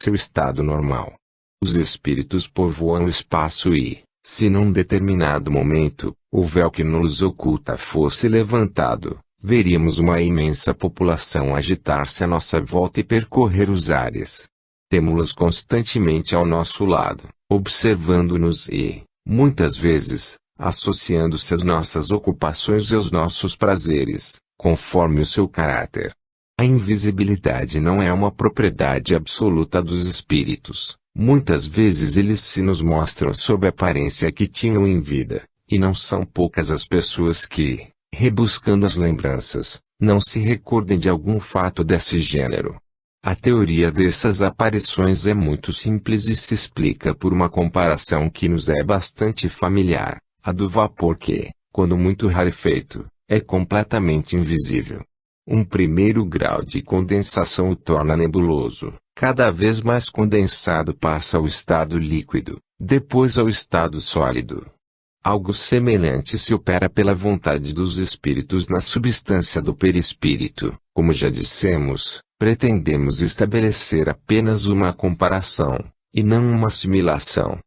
seu estado normal. Os espíritos povoam o espaço e, se num determinado momento, o véu que nos oculta fosse levantado, veríamos uma imensa população agitar-se à nossa volta e percorrer os ares. Temo-los constantemente ao nosso lado, observando-nos e, muitas vezes, associando-se às nossas ocupações e aos nossos prazeres, conforme o seu caráter. A invisibilidade não é uma propriedade absoluta dos espíritos. Muitas vezes eles se nos mostram sob a aparência que tinham em vida, e não são poucas as pessoas que, rebuscando as lembranças, não se recordem de algum fato desse gênero. A teoria dessas aparições é muito simples e se explica por uma comparação que nos é bastante familiar, a do vapor que, quando muito rarefeito, é completamente invisível. Um primeiro grau de condensação o torna nebuloso, cada vez mais condensado passa ao estado líquido, depois ao estado sólido. Algo semelhante se opera pela vontade dos espíritos na substância do perispírito. Como já dissemos, pretendemos estabelecer apenas uma comparação, e não uma assimilação.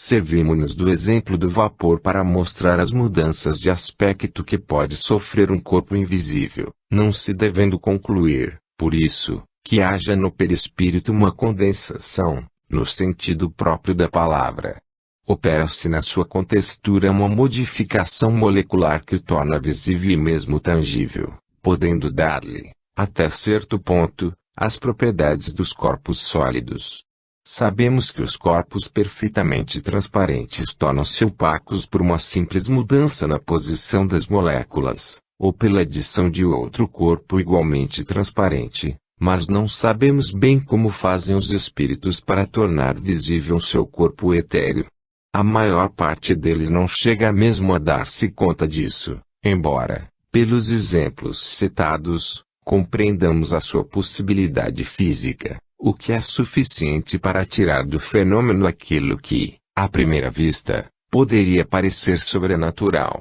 Servimos-nos do exemplo do vapor para mostrar as mudanças de aspecto que pode sofrer um corpo invisível, não se devendo concluir, por isso, que haja no perispírito uma condensação, no sentido próprio da palavra. Opera-se na sua contextura uma modificação molecular que o torna visível e mesmo tangível, podendo dar-lhe, até certo ponto, as propriedades dos corpos sólidos. Sabemos que os corpos perfeitamente transparentes tornam-se opacos por uma simples mudança na posição das moléculas, ou pela adição de outro corpo igualmente transparente, mas não sabemos bem como fazem os espíritos para tornar visível o seu corpo etéreo. A maior parte deles não chega mesmo a dar-se conta disso, embora, pelos exemplos citados, compreendamos a sua possibilidade física, o que é suficiente para tirar do fenômeno aquilo que, à primeira vista, poderia parecer sobrenatural.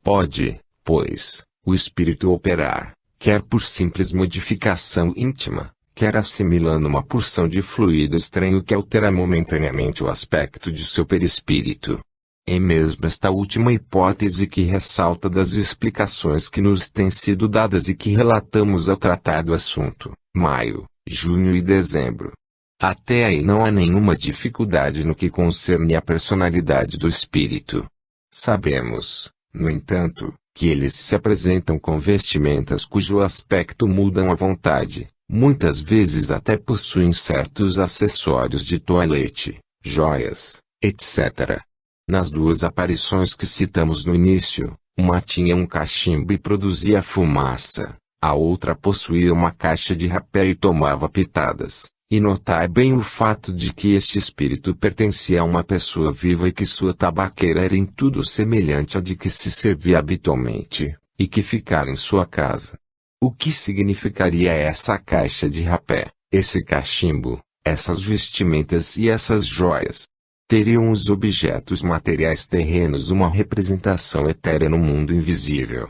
Pode, pois, o espírito operar, quer por simples modificação íntima, quer assimilando uma porção de fluido estranho que altera momentaneamente o aspecto de seu perispírito. É mesmo esta última hipótese que ressalta das explicações que nos têm sido dadas e que relatamos ao tratar do assunto, maio, junho e dezembro. Até aí não há nenhuma dificuldade no que concerne à personalidade do espírito. Sabemos, no entanto, que eles se apresentam com vestimentas cujo aspecto mudam à vontade, muitas vezes até possuem certos acessórios de toilette, joias, etc. Nas duas aparições que citamos no início, uma tinha um cachimbo e produzia fumaça, a outra possuía uma caixa de rapé e tomava pitadas. E notai bem o fato de que este espírito pertencia a uma pessoa viva e que sua tabaqueira era em tudo semelhante à de que se servia habitualmente, e que ficara em sua casa. O que significaria essa caixa de rapé, esse cachimbo, essas vestimentas e essas joias? Teriam os objetos materiais terrenos uma representação etérea no mundo invisível.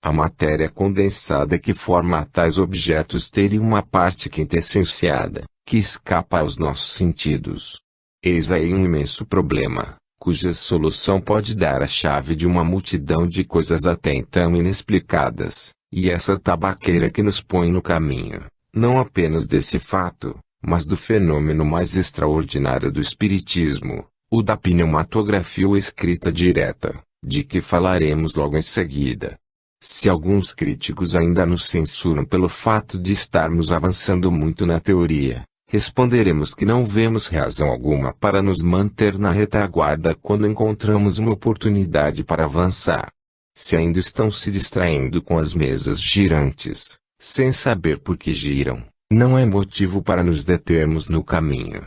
A matéria condensada que forma tais objetos teria uma parte quintessenciada, que escapa aos nossos sentidos. Eis aí um imenso problema, cuja solução pode dar a chave de uma multidão de coisas até então inexplicadas, e essa tabaqueira que nos põe no caminho, não apenas desse fato, mas do fenômeno mais extraordinário do espiritismo, o da pneumatografia ou escrita direta, de que falaremos logo em seguida. Se alguns críticos ainda nos censuram pelo fato de estarmos avançando muito na teoria, responderemos que não vemos razão alguma para nos manter na retaguarda quando encontramos uma oportunidade para avançar. Se ainda estão se distraindo com as mesas girantes, sem saber por que giram, não é motivo para nos determos no caminho.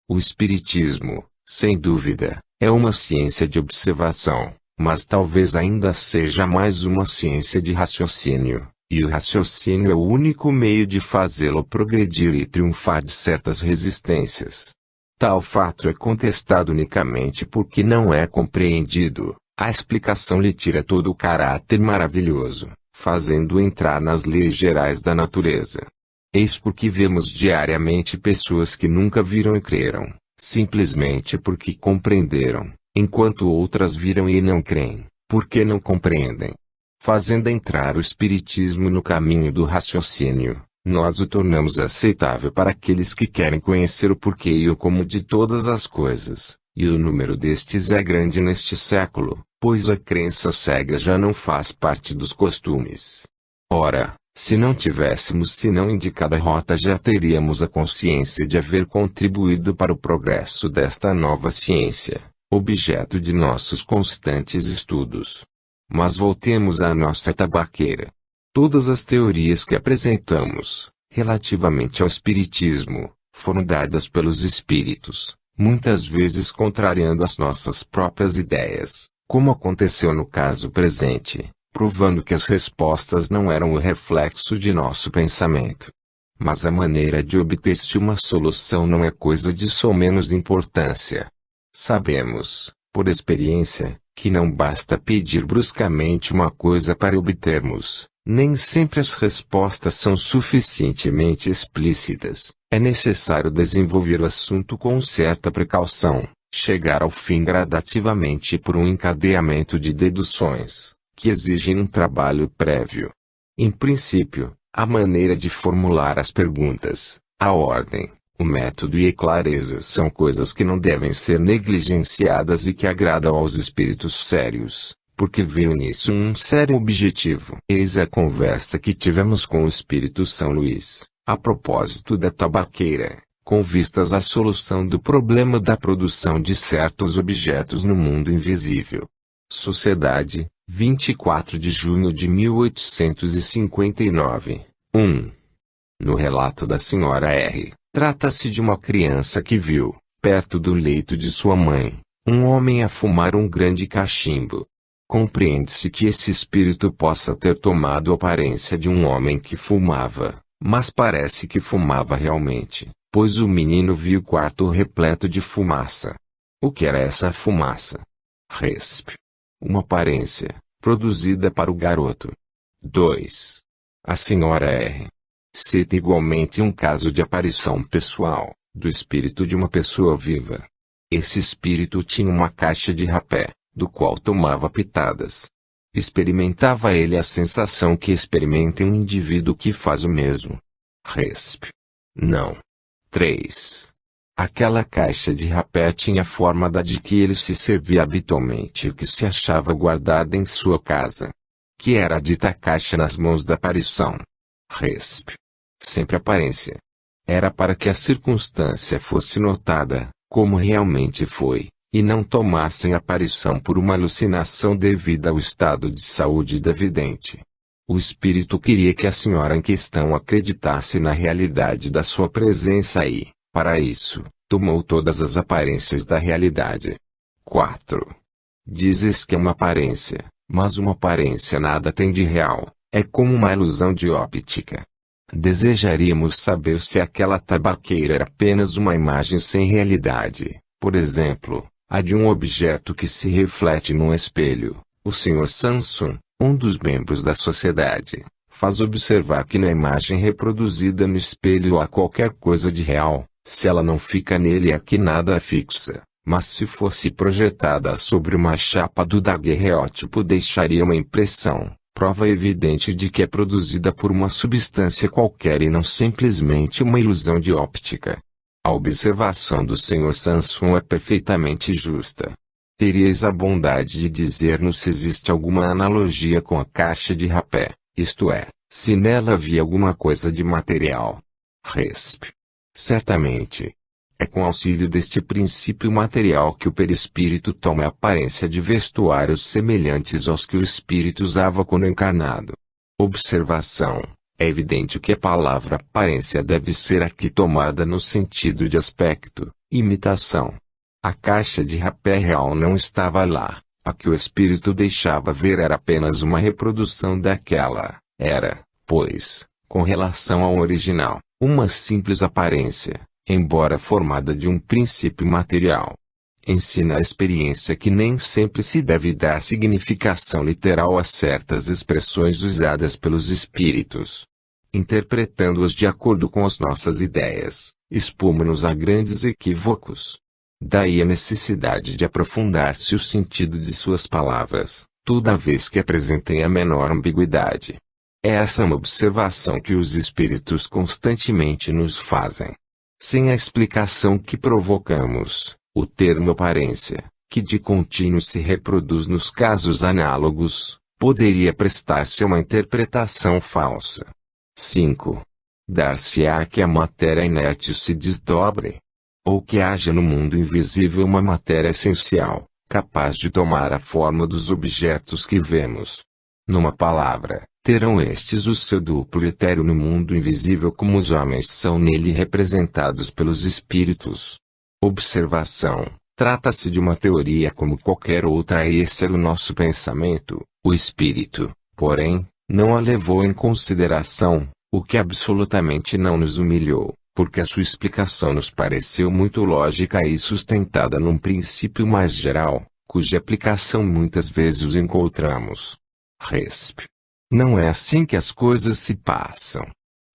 O espiritismo, sem dúvida, é uma ciência de observação, mas talvez ainda seja mais uma ciência de raciocínio. E o raciocínio é o único meio de fazê-lo progredir e triunfar de certas resistências. Tal fato é contestado unicamente porque não é compreendido. A explicação lhe tira todo o caráter maravilhoso, fazendo-o entrar nas leis gerais da natureza. Eis porque vemos diariamente pessoas que nunca viram e creram, simplesmente porque compreenderam, enquanto outras viram e não creem, porque não compreendem. Fazendo entrar o Espiritismo no caminho do raciocínio, nós o tornamos aceitável para aqueles que querem conhecer o porquê e o como de todas as coisas, e o número destes é grande neste século, pois a crença cega já não faz parte dos costumes. Ora, se não tivéssemos senão indicado a rota, já teríamos a consciência de haver contribuído para o progresso desta nova ciência, objeto de nossos constantes estudos. Mas voltemos à nossa tabaqueira. Todas as teorias que apresentamos, relativamente ao espiritismo, foram dadas pelos espíritos, muitas vezes contrariando as nossas próprias ideias, como aconteceu no caso presente, provando que as respostas não eram o reflexo de nosso pensamento. Mas a maneira de obter-se uma solução não é coisa de somenos importância. Sabemos, por experiência, que não basta pedir bruscamente uma coisa para obtermos. Nem sempre as respostas são suficientemente explícitas. É necessário desenvolver o assunto com certa precaução, chegar ao fim gradativamente por um encadeamento de deduções, que exigem um trabalho prévio. Em princípio, a maneira de formular as perguntas, a ordem, o método e a clareza são coisas que não devem ser negligenciadas e que agradam aos espíritos sérios, porque veio nisso um sério objetivo. Eis a conversa que tivemos com o espírito São Luís, a propósito da tabaqueira, com vistas à solução do problema da produção de certos objetos no mundo invisível. Sociedade, 24 de junho de 1859. 1. No relato da Sra. R., trata-se de uma criança que viu, perto do leito de sua mãe, um homem a fumar um grande cachimbo. Compreende-se que esse espírito possa ter tomado a aparência de um homem que fumava, mas parece que fumava realmente, pois o menino viu o quarto repleto de fumaça. O que era essa fumaça? Resp. Uma aparência, produzida para o garoto. 2. A Sra. R. cita igualmente um caso de aparição pessoal, do espírito de uma pessoa viva. Esse espírito tinha uma caixa de rapé, do qual tomava pitadas. Experimentava ele a sensação que experimenta um indivíduo que faz o mesmo. Resp. Não. 3. Aquela caixa de rapé tinha a forma da de que ele se servia habitualmente e que se achava guardada em sua casa. Que era a dita caixa nas mãos da aparição. Resp. Sempre aparência. Era para que a circunstância fosse notada, como realmente foi, e não tomassem aparição por uma alucinação devida ao estado de saúde da vidente. O espírito queria que a senhora em questão acreditasse na realidade da sua presença e, para isso, tomou todas as aparências da realidade. 4. Dizes que é uma aparência, mas uma aparência nada tem de real, é como uma ilusão de óptica. Desejaríamos saber se aquela tabaqueira era apenas uma imagem sem realidade, por exemplo, a de um objeto que se reflete num espelho. O Sr. Sanson, um dos membros da sociedade, faz observar que na imagem reproduzida no espelho há qualquer coisa de real, se ela não fica nele é que nada a fixa, mas se fosse projetada sobre uma chapa do daguerreótipo deixaria uma impressão, prova evidente de que é produzida por uma substância qualquer e não simplesmente uma ilusão de óptica. A observação do Sr. Sanson é perfeitamente justa. Teríeis a bondade de dizer-nos se existe alguma analogia com a caixa de rapé, isto é, se nela havia alguma coisa de material. Resp. Certamente. É com auxílio deste princípio material que o perispírito toma a aparência de vestuários semelhantes aos que o espírito usava quando encarnado. Observação. É evidente que a palavra aparência deve ser aqui tomada no sentido de aspecto, imitação. A caixa de rapé real não estava lá, a que o espírito deixava ver era apenas uma reprodução daquela, era, pois, com relação ao original, uma simples aparência, embora formada de um princípio material. Ensina a experiência que nem sempre se deve dar significação literal a certas expressões usadas pelos espíritos. interpretando-as de acordo com as nossas ideias, expomos-nos a grandes equívocos. Daí a necessidade de aprofundar-se o sentido de suas palavras, toda vez que apresentem a menor ambiguidade. Essa é uma observação que os espíritos constantemente nos fazem. Sem a explicação que provocamos, o termo aparência, que de contínuo se reproduz nos casos análogos, poderia prestar-se a uma interpretação falsa. 5. Dar-se-á que a matéria inerte se desdobre, ou que haja no mundo invisível uma matéria essencial, capaz de tomar a forma dos objetos que vemos. Numa palavra, terão estes o seu duplo etéreo no mundo invisível como os homens são nele representados pelos espíritos. Observação: trata-se de uma teoria como qualquer outra, esse era o nosso pensamento. O espírito, porém, não a levou em consideração, o que absolutamente não nos humilhou, porque a sua explicação nos pareceu muito lógica e sustentada num princípio mais geral, cuja aplicação muitas vezes encontramos. Resp. Não é assim que as coisas se passam.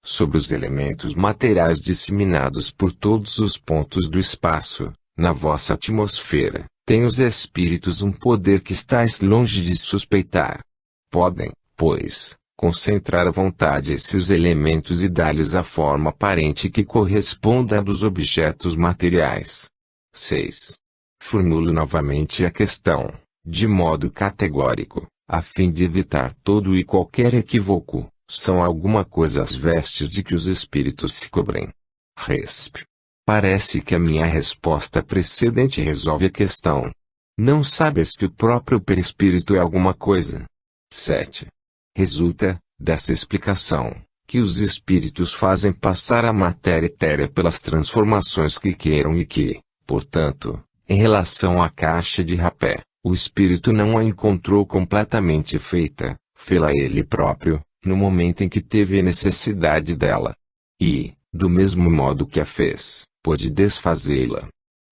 Sobre os elementos materiais disseminados por todos os pontos do espaço, na vossa atmosfera, têm os espíritos um poder que estáis longe de suspeitar. Podem, pois, concentrar à vontade esses elementos e dar-lhes a forma aparente que corresponda à dos objetos materiais. 6. Formulo novamente a questão, de modo categórico, a fim de evitar todo e qualquer equívoco. São alguma coisa as vestes de que os espíritos se cobrem? Resp. Parece que a minha resposta precedente resolve a questão. Não sabes que o próprio perispírito é alguma coisa? 7. Resulta, dessa explicação, que os espíritos fazem passar a matéria etérea pelas transformações que queiram e que, portanto, em relação à caixa de rapé, o espírito não a encontrou completamente feita, fê-la ele próprio, no momento em que teve necessidade dela. E, do mesmo modo que a fez, pôde desfazê-la.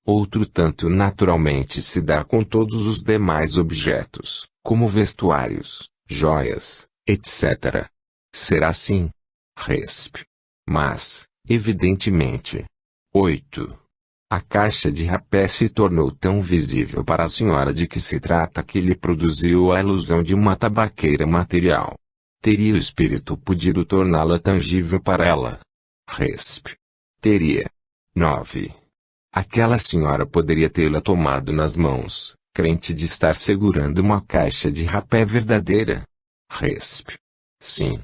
Outro tanto naturalmente se dá com todos os demais objetos, como vestuários, joias, etc. Será assim? Resp. Mas, evidentemente. 8. A caixa de rapé se tornou tão visível para a senhora de que se trata que lhe produziu a ilusão de uma tabaqueira material. Teria o espírito podido torná-la tangível para ela? Resp. Teria. 9. Aquela senhora poderia tê-la tomado nas mãos, crente de estar segurando uma caixa de rapé verdadeira? Resp. Sim.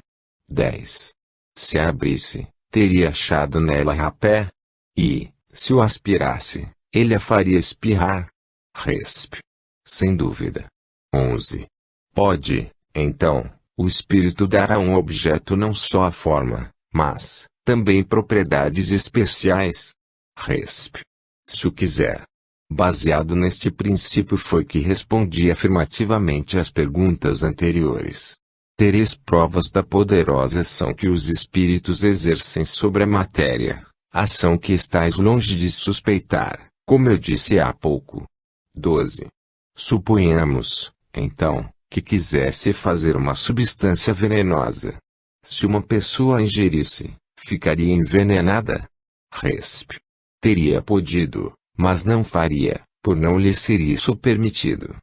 10. Se a abrisse, teria achado nela rapé? E, se o aspirasse, ele a faria espirrar? Resp. Sem dúvida. 11. Pode, então, o espírito dar a um objeto não só a forma, mas, também propriedades especiais? Resp. Se o quiser. Baseado neste princípio foi que respondi afirmativamente às perguntas anteriores. Tereis provas da poderosa ação que os espíritos exercem sobre a matéria, ação que estáis longe de suspeitar, como eu disse há pouco. 12. Suponhamos, então, que quisesse fazer uma substância venenosa. Se uma pessoa a ingerisse, ficaria envenenada? Resp. Teria podido, mas não faria, por não lhe ser isso permitido.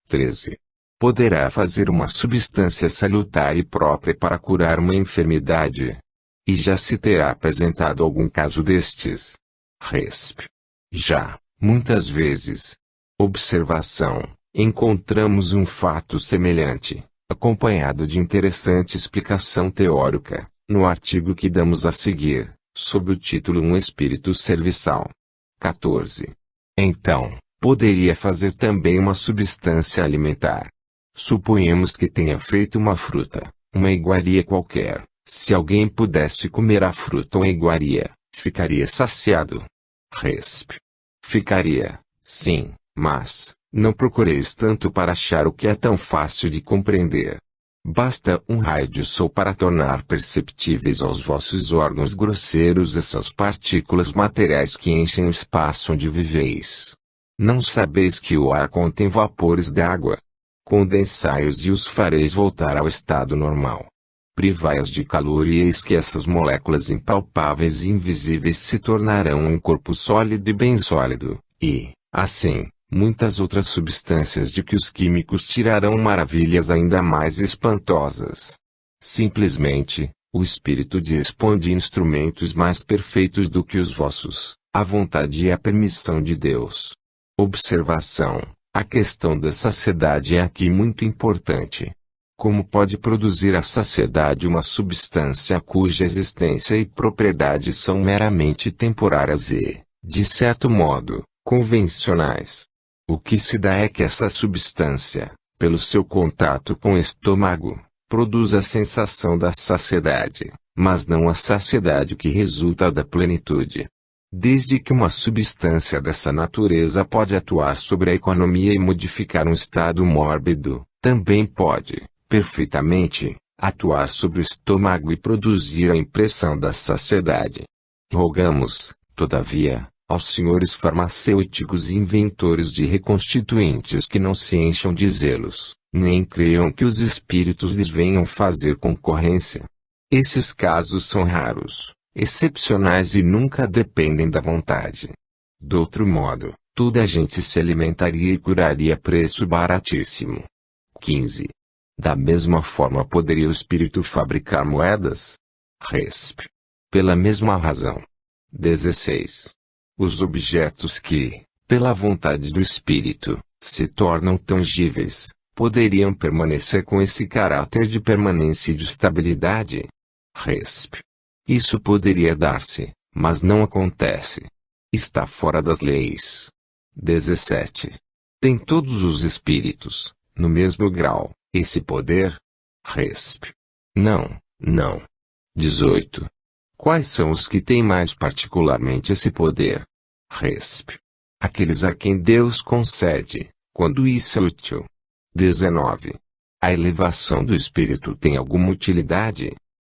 13. Poderá fazer uma substância salutar e própria para curar uma enfermidade. E já se terá apresentado algum caso destes? Resp. Já, muitas vezes. Observação. Encontramos um fato semelhante, acompanhado de interessante explicação teórica, no artigo que damos a seguir, sob o título Um Espírito Serviçal. 14. Então, poderia fazer também uma substância alimentar. Suponhamos que tenha feito uma fruta, uma iguaria qualquer. Se alguém pudesse comer a fruta ou a iguaria, ficaria saciado? Resp. Ficaria, sim, mas não procureis tanto para achar o que é tão fácil de compreender. Basta um raio de sol para tornar perceptíveis aos vossos órgãos grosseiros essas partículas materiais que enchem o espaço onde viveis. Não sabeis que o ar contém vapores d'água? Condensai-os e os fareis voltar ao estado normal. Privai-as de calor e eis que essas moléculas impalpáveis e invisíveis se tornarão um corpo sólido e bem sólido, e, assim, muitas outras substâncias de que os químicos tirarão maravilhas ainda mais espantosas. Simplesmente, o Espírito dispõe de instrumentos mais perfeitos do que os vossos, a vontade e a permissão de Deus. Observação: a questão da saciedade é aqui muito importante. Como pode produzir a saciedade uma substância cuja existência e propriedade são meramente temporárias e, de certo modo, convencionais? O que se dá é que essa substância, pelo seu contato com o estômago, produz a sensação da saciedade, mas não a saciedade que resulta da plenitude. Desde que uma substância dessa natureza pode atuar sobre a economia e modificar um estado mórbido, também pode, perfeitamente, atuar sobre o estômago e produzir a impressão da saciedade. Rogamos, todavia, aos senhores farmacêuticos e inventores de reconstituintes que não se encham de zelos, nem creiam que os espíritos lhes venham fazer concorrência. Esses casos são raros, excepcionais e nunca dependem da vontade. Do outro modo, toda a gente se alimentaria e curaria a preço baratíssimo. 15. Da mesma forma poderia o espírito fabricar moedas? Resp. Pela mesma razão. 16. Os objetos que, pela vontade do espírito, se tornam tangíveis, poderiam permanecer com esse caráter de permanência e de estabilidade? Resp. Isso poderia dar-se, mas não acontece. Está fora das leis. 17. Tem todos os espíritos, no mesmo grau, esse poder? Resp. Não, não. 18. Quais são os que têm mais particularmente esse poder? Resp. Aqueles a quem Deus concede, quando isso é útil. 19. A elevação do espírito tem alguma utilidade?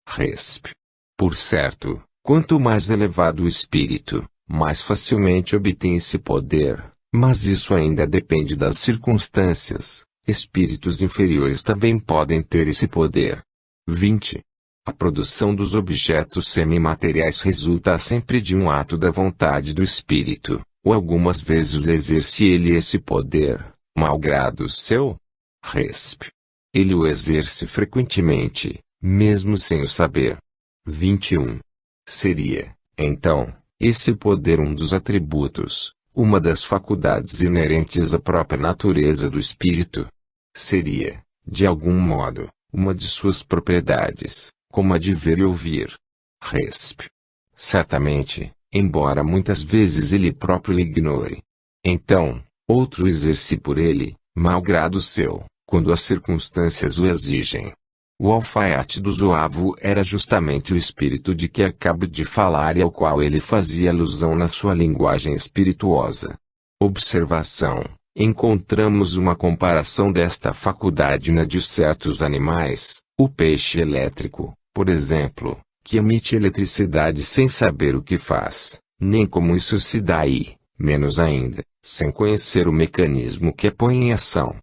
Resp. Por certo, quanto mais elevado o espírito, mais facilmente obtém esse poder, mas isso ainda depende das circunstâncias. Espíritos inferiores também podem ter esse poder. 20. A produção dos objetos semimateriais resulta sempre de um ato da vontade do espírito, ou algumas vezes exerce ele esse poder, malgrado seu? Resp. Ele o exerce frequentemente, mesmo sem o saber. 21. Seria, então, esse poder um dos atributos, uma das faculdades inerentes à própria natureza do espírito? Seria, de algum modo, uma de suas propriedades, como a de ver e ouvir? Resp. Certamente, embora muitas vezes ele próprio lhe ignore. Então, outro exerce por ele, malgrado seu, quando as circunstâncias o exigem. O alfaiate do Zoavo era justamente o espírito de que acabo de falar e ao qual ele fazia alusão na sua linguagem espirituosa. Observação: encontramos uma comparação desta faculdade na de certos animais, o peixe elétrico, por exemplo, que emite eletricidade sem saber o que faz, nem como isso se dá e, menos ainda, sem conhecer o mecanismo que a põe em ação.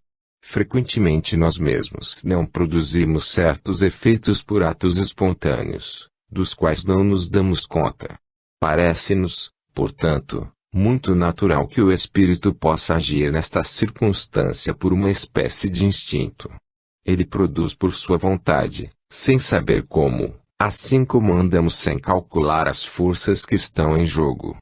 Frequentemente nós mesmos não produzimos certos efeitos por atos espontâneos, dos quais não nos damos conta. Parece-nos, portanto, muito natural que o espírito possa agir nesta circunstância por uma espécie de instinto. Ele produz por sua vontade, sem saber como, assim como andamos sem calcular as forças que estão em jogo.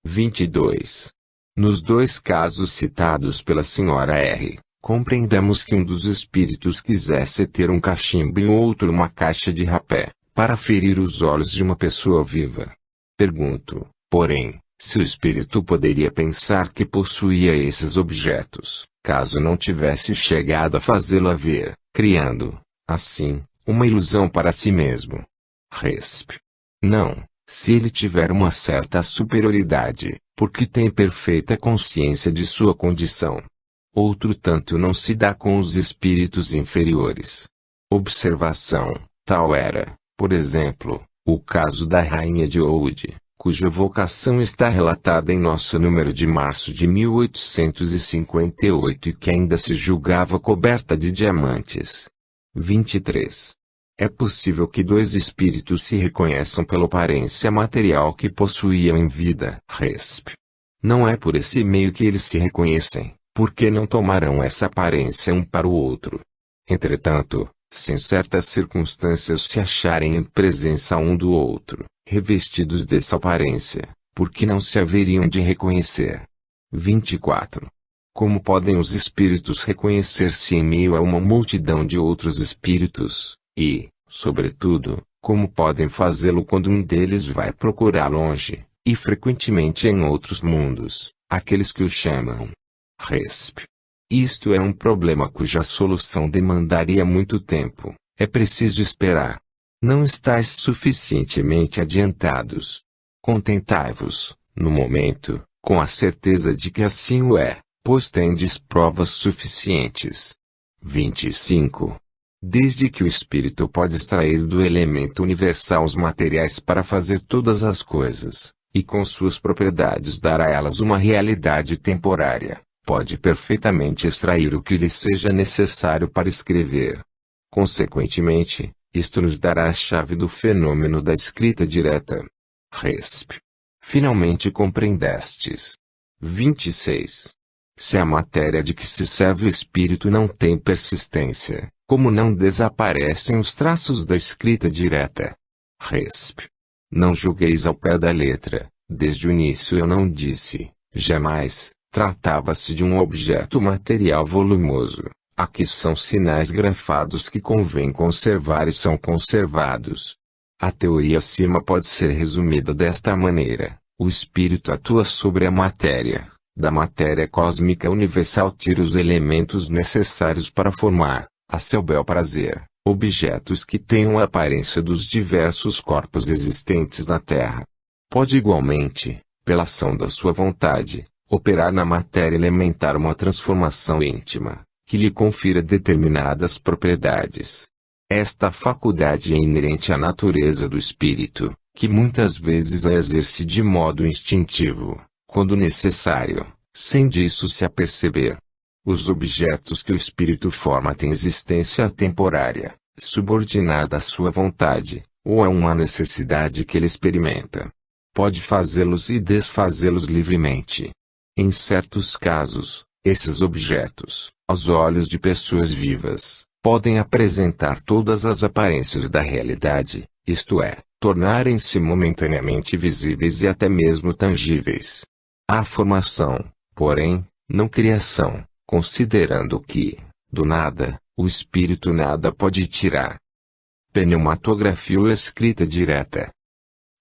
22. Nos dois casos citados pela Sra. R., compreendamos que um dos espíritos quisesse ter um cachimbo e o outro uma caixa de rapé, para ferir os olhos de uma pessoa viva. Pergunto, porém, se o espírito poderia pensar que possuía esses objetos, caso não tivesse chegado a fazê-lo ver, criando, assim, uma ilusão para si mesmo. Resp. Não, se ele tiver uma certa superioridade, porque tem perfeita consciência de sua condição. Outro tanto não se dá com os espíritos inferiores. Observação: tal era, por exemplo, o caso da rainha de Oude, cuja vocação está relatada em nosso número de março de 1858 e que ainda se julgava coberta de diamantes. 23. É possível que dois espíritos se reconheçam pela aparência material que possuíam em vida. Resp. Não é por esse meio que eles se reconhecem, porque não tomarão essa aparência um para o outro. Entretanto, se em certas circunstâncias se acharem em presença um do outro, revestidos dessa aparência, por que não se haveriam de reconhecer? 24. Como podem os espíritos reconhecer-se em meio a uma multidão de outros espíritos? E, sobretudo, como podem fazê-lo quando um deles vai procurar longe, e frequentemente em outros mundos, aqueles que o chamam? Resp. Isto é um problema cuja solução demandaria muito tempo. É preciso esperar. Não estáis suficientemente adiantados. Contentai-vos, no momento, com a certeza de que assim o é, pois tendes provas suficientes. 25. Desde que o espírito pode extrair do elemento universal os materiais para fazer todas as coisas, e com suas propriedades dar a elas uma realidade temporária, pode perfeitamente extrair o que lhe seja necessário para escrever. Consequentemente, isto nos dará a chave do fenômeno da escrita direta. Resp. Finalmente compreendestes. 26. Se a matéria de que se serve o espírito não tem persistência, como não desaparecem os traços da escrita direta? Resp. Não julgueis ao pé da letra. Desde o início eu não disse, jamais, tratava-se de um objeto material volumoso. Aqui são sinais grafados que convém conservar e são conservados. A teoria acima pode ser resumida desta maneira: o espírito atua sobre a matéria. Da matéria cósmica universal tira os elementos necessários para formar, a seu bel prazer, objetos que tenham a aparência dos diversos corpos existentes na Terra. Pode igualmente, pela ação da sua vontade, operar na matéria elementar uma transformação íntima, que lhe confira determinadas propriedades. Esta faculdade é inerente à natureza do espírito, que muitas vezes a exerce de modo instintivo, quando necessário, sem disso se aperceber. Os objetos que o espírito forma têm existência temporária, subordinada à sua vontade, ou a uma necessidade que ele experimenta. Pode fazê-los e desfazê-los livremente. Em certos casos, esses objetos, aos olhos de pessoas vivas, podem apresentar todas as aparências da realidade, isto é, tornarem-se momentaneamente visíveis e até mesmo tangíveis. Há formação, porém, não criação, considerando que, do nada, o espírito nada pode tirar. Pneumatografia ou escrita direta.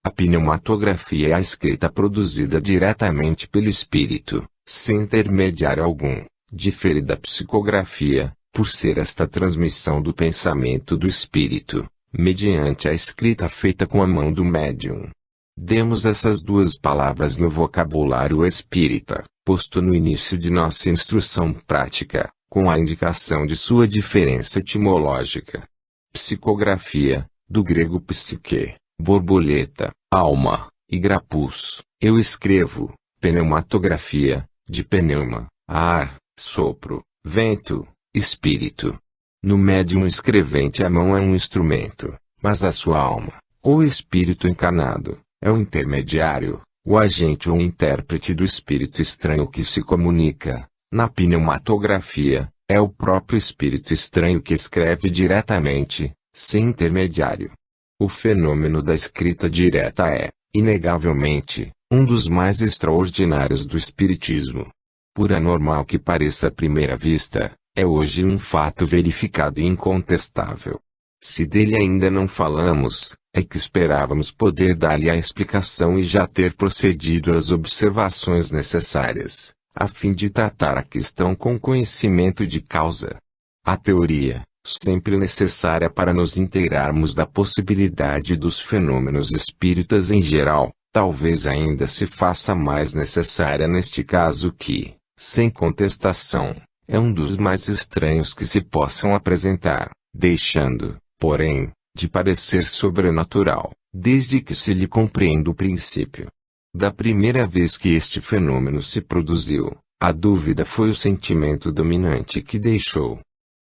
A pneumatografia é a escrita produzida diretamente pelo espírito, sem intermediário algum, difere da psicografia, por ser esta transmissão do pensamento do espírito, mediante a escrita feita com a mão do médium. Demos essas duas palavras no vocabulário espírita, posto no início de nossa instrução prática, com a indicação de sua diferença etimológica. Psicografia, do grego psique, borboleta, alma, e grapus, eu escrevo. Pneumatografia, de pneuma, ar, sopro, vento, espírito. No médium escrevente a mão é um instrumento, mas a sua alma, ou espírito encarnado, é o intermediário, o agente ou intérprete do espírito estranho que se comunica. Na pneumatografia, é o próprio espírito estranho que escreve diretamente, sem intermediário. O fenômeno da escrita direta é, inegavelmente, um dos mais extraordinários do espiritismo. Por anormal que pareça à primeira vista, é hoje um fato verificado e incontestável. Se dele ainda não falamos, é que esperávamos poder dar-lhe a explicação e já ter procedido às observações necessárias, a fim de tratar a questão com conhecimento de causa. A teoria, sempre necessária para nos inteirarmos da possibilidade dos fenômenos espíritas em geral, talvez ainda se faça mais necessária neste caso que, sem contestação, é um dos mais estranhos que se possam apresentar, deixando, porém, de parecer sobrenatural, desde que se lhe compreenda o princípio. Da primeira vez que este fenômeno se produziu, a dúvida foi o sentimento dominante que deixou.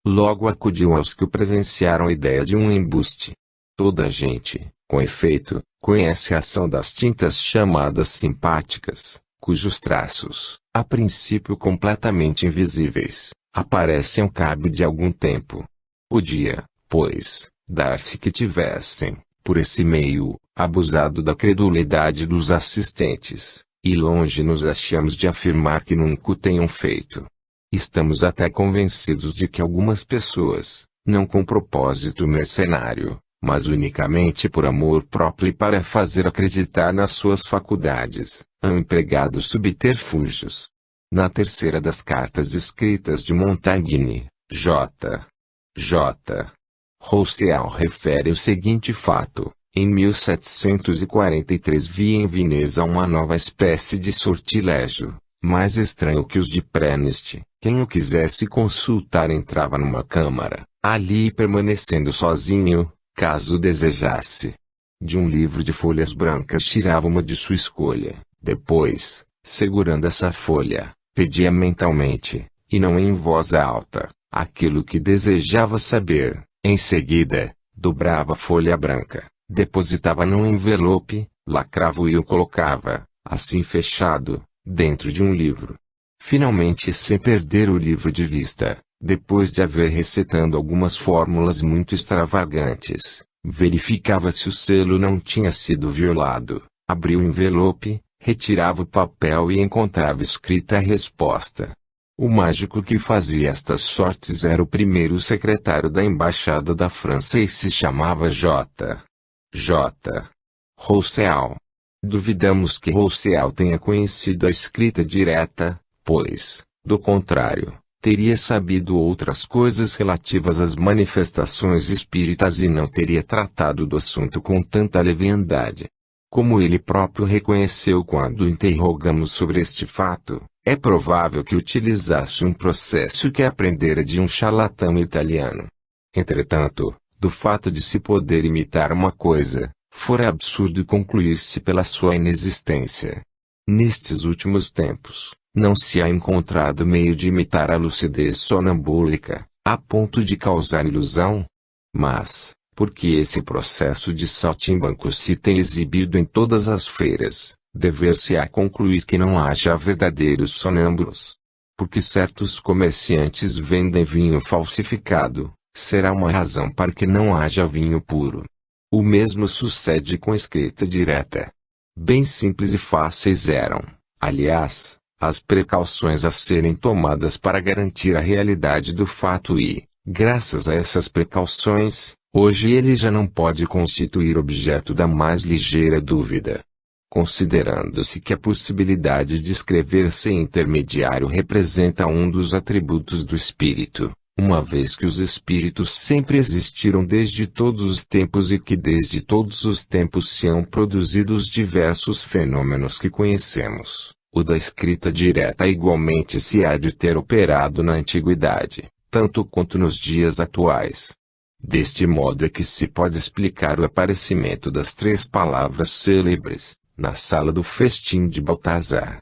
Logo acudiu aos que presenciaram a ideia de um embuste. Toda a gente, com efeito, conhece a ação das tintas chamadas simpáticas, cujos traços, a princípio completamente invisíveis, aparecem ao cabo de algum tempo. Podia, pois, dar-se que tivessem, por esse meio, abusado da credulidade dos assistentes, e longe nos achamos de afirmar que nunca o tenham feito. Estamos até convencidos de que algumas pessoas, não com propósito mercenário, mas unicamente por amor próprio e para fazer acreditar nas suas faculdades, han empregado subterfúgios. Na terceira das cartas escritas de Montaigne, J. Rousseau refere o seguinte fato: em 1743 vi em Veneza uma nova espécie de sortilégio, mais estranho que os de Prest. Quem o quisesse consultar entrava numa câmara, ali permanecendo sozinho, caso desejasse. De um livro de folhas brancas tirava uma de sua escolha, depois, segurando essa folha, pedia mentalmente, e não em voz alta, aquilo que desejava saber. Em seguida, dobrava a folha branca, depositava num envelope, lacrava-o e o colocava, assim fechado, dentro de um livro. Finalmente, sem perder o livro de vista, depois de haver recitando algumas fórmulas muito extravagantes, verificava se o selo não tinha sido violado, abria o envelope, retirava o papel e encontrava escrita a resposta. O mágico que fazia estas sortes era o primeiro secretário da Embaixada da França e se chamava J. Rousseau. Duvidamos que Rousseau tenha conhecido a escrita direta, pois, do contrário, teria sabido outras coisas relativas às manifestações espíritas e não teria tratado do assunto com tanta leviandade. Como ele próprio reconheceu quando interrogamos sobre este fato, é provável que utilizasse um processo que aprendera de um charlatão italiano. Entretanto, do fato de se poder imitar uma coisa, fora absurdo concluir-se pela sua inexistência. Nestes últimos tempos, não se há encontrado meio de imitar a lucidez sonambúlica, a ponto de causar ilusão. Mas, porque esse processo de saltimbanco se tem exibido em todas as feiras, dever-se-á concluir que não haja verdadeiros sonâmbulos. Porque certos comerciantes vendem vinho falsificado, será uma razão para que não haja vinho puro. O mesmo sucede com a escrita direta. Bem simples e fáceis eram, aliás, as precauções a serem tomadas para garantir a realidade do fato e, graças a essas precauções, hoje ele já não pode constituir objeto da mais ligeira dúvida. Considerando-se que a possibilidade de escrever sem intermediário representa um dos atributos do espírito, uma vez que os espíritos sempre existiram desde todos os tempos e que desde todos os tempos se hão produzido os diversos fenômenos que conhecemos, o da escrita direta igualmente se há de ter operado na antiguidade, tanto quanto nos dias atuais. Deste modo é que se pode explicar o aparecimento das três palavras célebres, na sala do festim de Baltazar.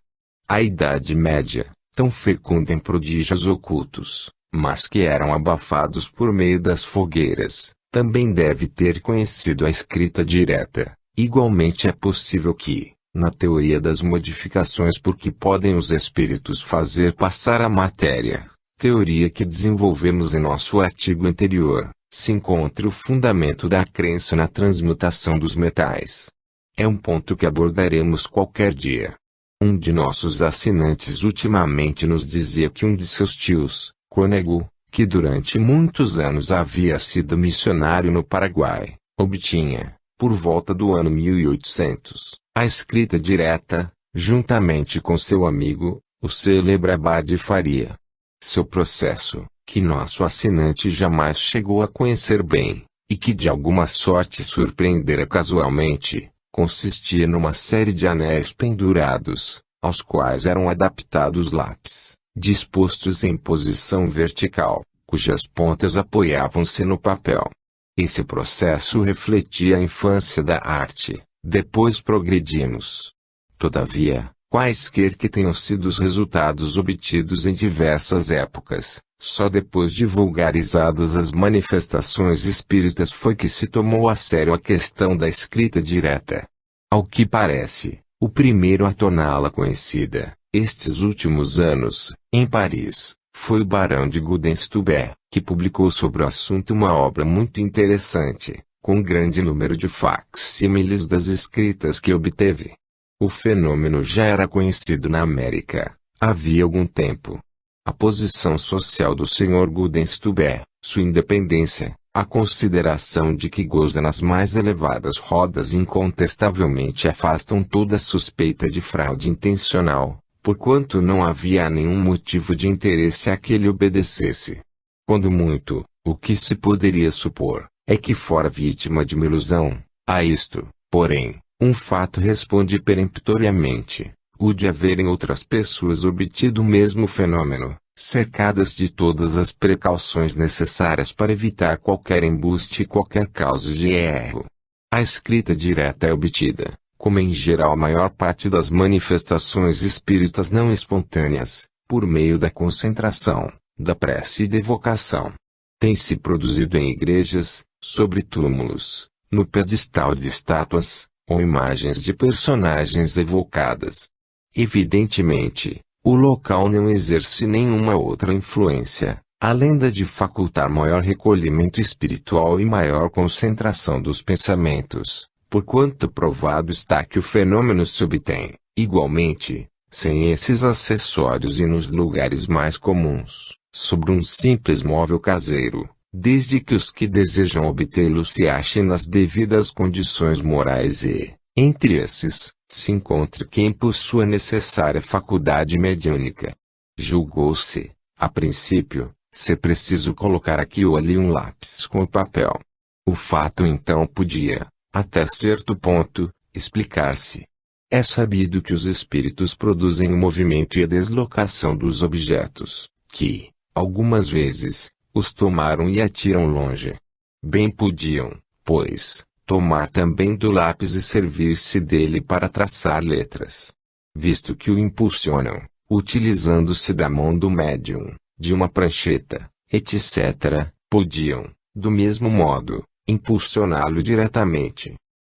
A Idade Média, tão fecunda em prodígios ocultos, mas que eram abafados por meio das fogueiras, também deve ter conhecido a escrita direta. Igualmente é possível que, na teoria das modificações por que podem os espíritos fazer passar a matéria, teoria que desenvolvemos em nosso artigo anterior, se encontre o fundamento da crença na transmutação dos metais. É um ponto que abordaremos qualquer dia. Um de nossos assinantes ultimamente nos dizia que um de seus tios, cônego, que durante muitos anos havia sido missionário no Paraguai, obtinha, por volta do ano 1800, a escrita direta, juntamente com seu amigo, o célebre Abade Faria. Seu processo, que nosso assinante jamais chegou a conhecer bem, e que de alguma sorte surpreendera casualmente, consistia numa série de anéis pendurados, aos quais eram adaptados lápis, dispostos em posição vertical, cujas pontas apoiavam-se no papel. Esse processo refletia a infância da arte. Depois progredimos. Todavia, quaisquer que tenham sido os resultados obtidos em diversas épocas, Só depois de vulgarizadas as manifestações espíritas foi que se tomou a sério a questão da escrita direta. Ao que parece, o primeiro a torná-la conhecida, estes últimos anos, em Paris, foi o Barão de Gudenstubbe, que publicou sobre o assunto uma obra muito interessante, com grande número de facsímiles das escritas que obteve. O fenômeno já era conhecido na América, havia algum tempo. A posição social do Sr. Gudenstubbe, sua independência, a consideração de que goza nas mais elevadas rodas incontestavelmente afastam toda suspeita de fraude intencional, porquanto não havia nenhum motivo de interesse a que ele obedecesse. Quando muito, o que se poderia supor, é que fora vítima de uma ilusão. A isto, porém, um fato responde peremptoriamente: o de haverem outras pessoas obtido o mesmo fenômeno, cercadas de todas as precauções necessárias para evitar qualquer embuste e qualquer causa de erro. A escrita direta é obtida, como em geral a maior parte das manifestações espíritas não espontâneas, por meio da concentração, da prece e da evocação. Tem-se produzido em igrejas, sobre túmulos, no pedestal de estátuas, ou imagens de personagens evocadas. Evidentemente, o local não exerce nenhuma outra influência, além da de facultar maior recolhimento espiritual e maior concentração dos pensamentos, porquanto provado está que o fenômeno se obtém, igualmente, sem esses acessórios e nos lugares mais comuns, sobre um simples móvel caseiro, desde que os que desejam obtê-lo se achem nas devidas condições morais e, entre esses, se encontre quem possua a necessária faculdade mediúnica. Julgou-se, a princípio, ser preciso colocar aqui ou ali um lápis com papel. O fato então podia, até certo ponto, explicar-se. É sabido que os espíritos produzem o movimento e a deslocação dos objetos, que, algumas vezes, os tomaram e atiram longe. Bem podiam, pois, tomar também do lápis e servir-se dele para traçar letras. Visto que o impulsionam, utilizando-se da mão do médium, de uma prancheta, etc., podiam, do mesmo modo, impulsioná-lo diretamente.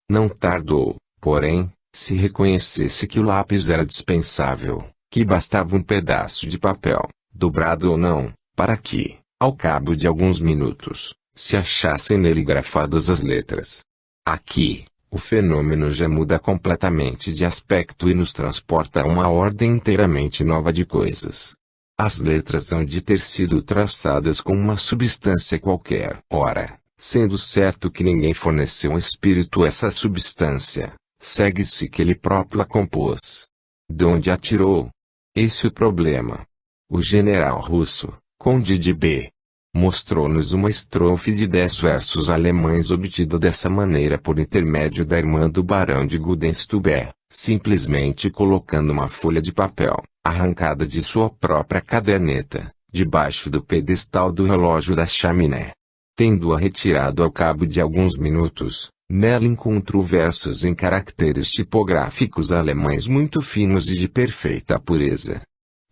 Não tardou, porém, se reconhecesse que o lápis era dispensável, que bastava um pedaço de papel, dobrado ou não, para que, ao cabo de alguns minutos, se achassem nele grafadas as letras. Aqui, o fenômeno já muda completamente de aspecto e nos transporta a uma ordem inteiramente nova de coisas. As letras hão de ter sido traçadas com uma substância qualquer. Ora, sendo certo que ninguém forneceu ao espírito essa substância, segue-se que ele próprio a compôs. De onde a tirou? Esse é o problema. O general russo, Conde de B., mostrou-nos uma estrofe de 10 versos alemães obtida dessa maneira por intermédio da irmã do Barão de Gudenstubbe, simplesmente colocando uma folha de papel, arrancada de sua própria caderneta, debaixo do pedestal do relógio da chaminé. Tendo-a retirado ao cabo de alguns minutos, nela encontrou versos em caracteres tipográficos alemães muito finos e de perfeita pureza.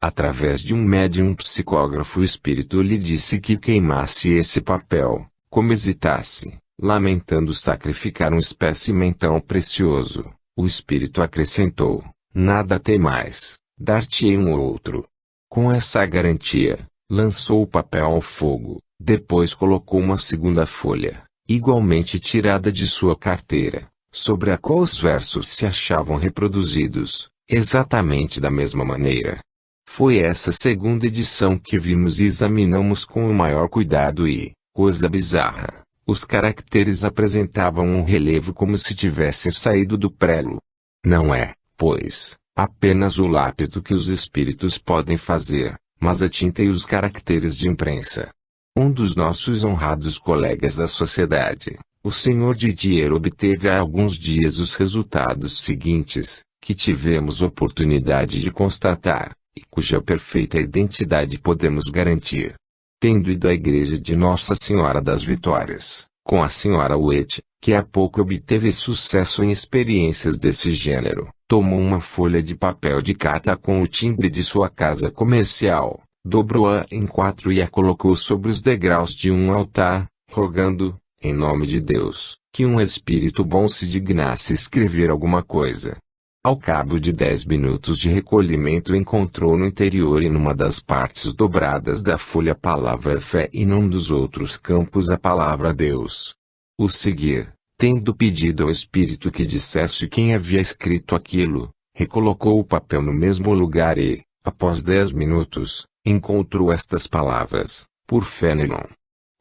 Através de um médium psicógrafo o espírito lhe disse que queimasse esse papel, como hesitasse, lamentando sacrificar um espécimen tão precioso. O espírito acrescentou: nada tem mais, dar-te-ei um outro. Com essa garantia, lançou o papel ao fogo, depois colocou uma segunda folha, igualmente tirada de sua carteira, sobre a qual os versos se achavam reproduzidos, exatamente da mesma maneira. Foi essa segunda edição que vimos e examinamos com o maior cuidado e, coisa bizarra, os caracteres apresentavam um relevo como se tivessem saído do prelo. Não é, pois, apenas o lápis do que os espíritos podem fazer, mas a tinta e os caracteres de imprensa. Um dos nossos honrados colegas da sociedade, o Sr. Didier, obteve há alguns dias os resultados seguintes, que tivemos oportunidade de constatar, e cuja perfeita identidade podemos garantir. Tendo ido à igreja de Nossa Senhora das Vitórias, com a Sra. Wet, que há pouco obteve sucesso em experiências desse gênero, tomou uma folha de papel de carta com o timbre de sua casa comercial, dobrou-a em 4 e a colocou sobre os degraus de um altar, rogando, em nome de Deus, que um espírito bom se dignasse escrever alguma coisa. Ao cabo de 10 minutos de recolhimento encontrou no interior e numa das partes dobradas da folha a palavra fé e num dos outros campos a palavra Deus. O seguir, tendo pedido ao espírito que dissesse quem havia escrito aquilo, recolocou o papel no mesmo lugar e, após 10 minutos, encontrou estas palavras, por Fenelon.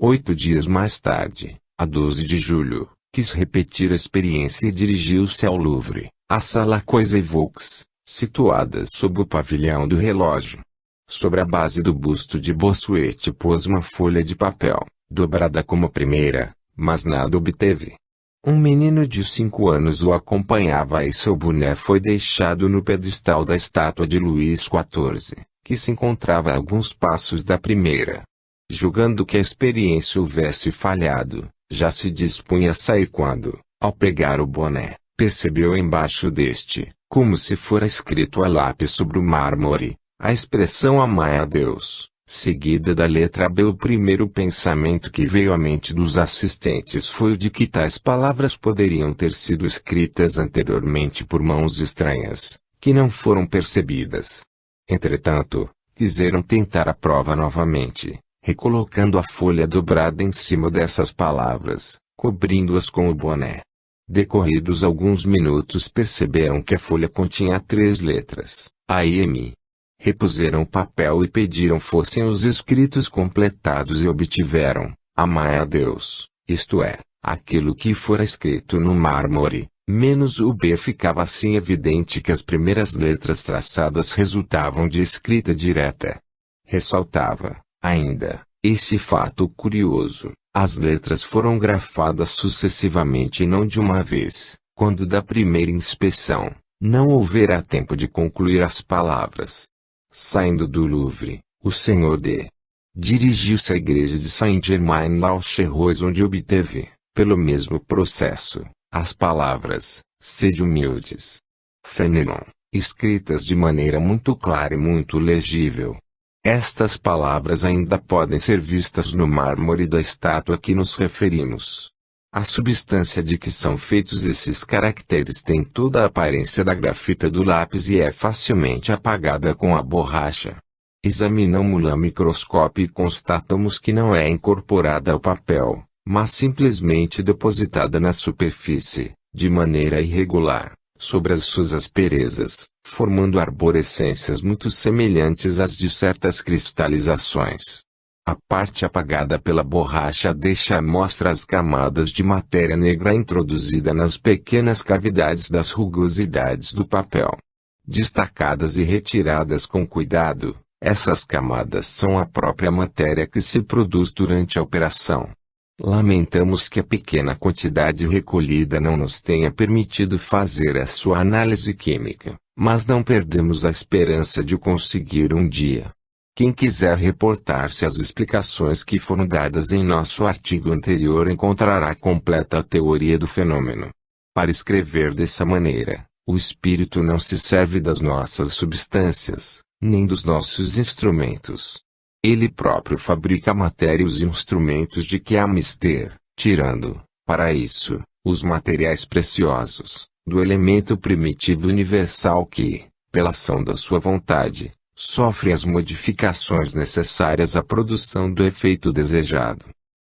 8 dias mais tarde, a 12 de julho, quis repetir a experiência e dirigiu-se ao Louvre, a sala Coisevaux, situada sob o pavilhão do relógio. Sobre a base do busto de Bossuet pôs uma folha de papel, dobrada como a primeira, mas nada obteve. Um menino de 5 anos o acompanhava e seu boné foi deixado no pedestal da estátua de Luís XIV, que se encontrava a alguns passos da primeira. Julgando que a experiência houvesse falhado, já se dispunha a sair quando, ao pegar o boné, percebeu embaixo deste, como se fora escrito a lápis sobre o mármore, a expressão Amai a Deus, seguida da letra B. O primeiro pensamento que veio à mente dos assistentes foi o de que tais palavras poderiam ter sido escritas anteriormente por mãos estranhas, que não foram percebidas. Entretanto, quiseram tentar a prova novamente, recolocando a folha dobrada em cima dessas palavras, cobrindo-as com o boné. Decorridos alguns minutos perceberam que a folha continha 3 letras, A e M. Repuseram o papel e pediram fossem os escritos completados e obtiveram, Amai a Deus, isto é, aquilo que fora escrito no mármore, menos o B. Ficava assim evidente que as primeiras letras traçadas resultavam de escrita direta. Ressaltava, ainda, esse fato curioso: as letras foram grafadas sucessivamente e não de uma vez. Quando da primeira inspeção, não houvera tempo de concluir as palavras. Saindo do Louvre, o Sr. D. dirigiu-se à igreja de Saint-Germain-l'Auxerrois, onde obteve, pelo mesmo processo, as palavras, sede humildes. Fenelon, escritas de maneira muito clara e muito legível. Estas palavras ainda podem ser vistas no mármore da estátua a que nos referimos. A substância de que são feitos esses caracteres tem toda a aparência da grafita do lápis e é facilmente apagada com a borracha. Examinamo-la a microscópio e constatamos que não é incorporada ao papel, mas simplesmente depositada na superfície, de maneira irregular, sobre as suas asperezas, formando arborescências muito semelhantes às de certas cristalizações. A parte apagada pela borracha deixa à mostra as camadas de matéria negra introduzida nas pequenas cavidades das rugosidades do papel. Destacadas e retiradas com cuidado, essas camadas são a própria matéria que se produz durante a operação. Lamentamos que a pequena quantidade recolhida não nos tenha permitido fazer a sua análise química, mas não perdemos a esperança de conseguir um dia. Quem quiser reportar-se às explicações que foram dadas em nosso artigo anterior encontrará completa a teoria do fenômeno. Para escrever dessa maneira, o espírito não se serve das nossas substâncias, nem dos nossos instrumentos. Ele próprio fabrica a matéria e os instrumentos de que há mister, tirando, para isso, os materiais preciosos, do elemento primitivo universal que, pela ação da sua vontade, sofre as modificações necessárias à produção do efeito desejado.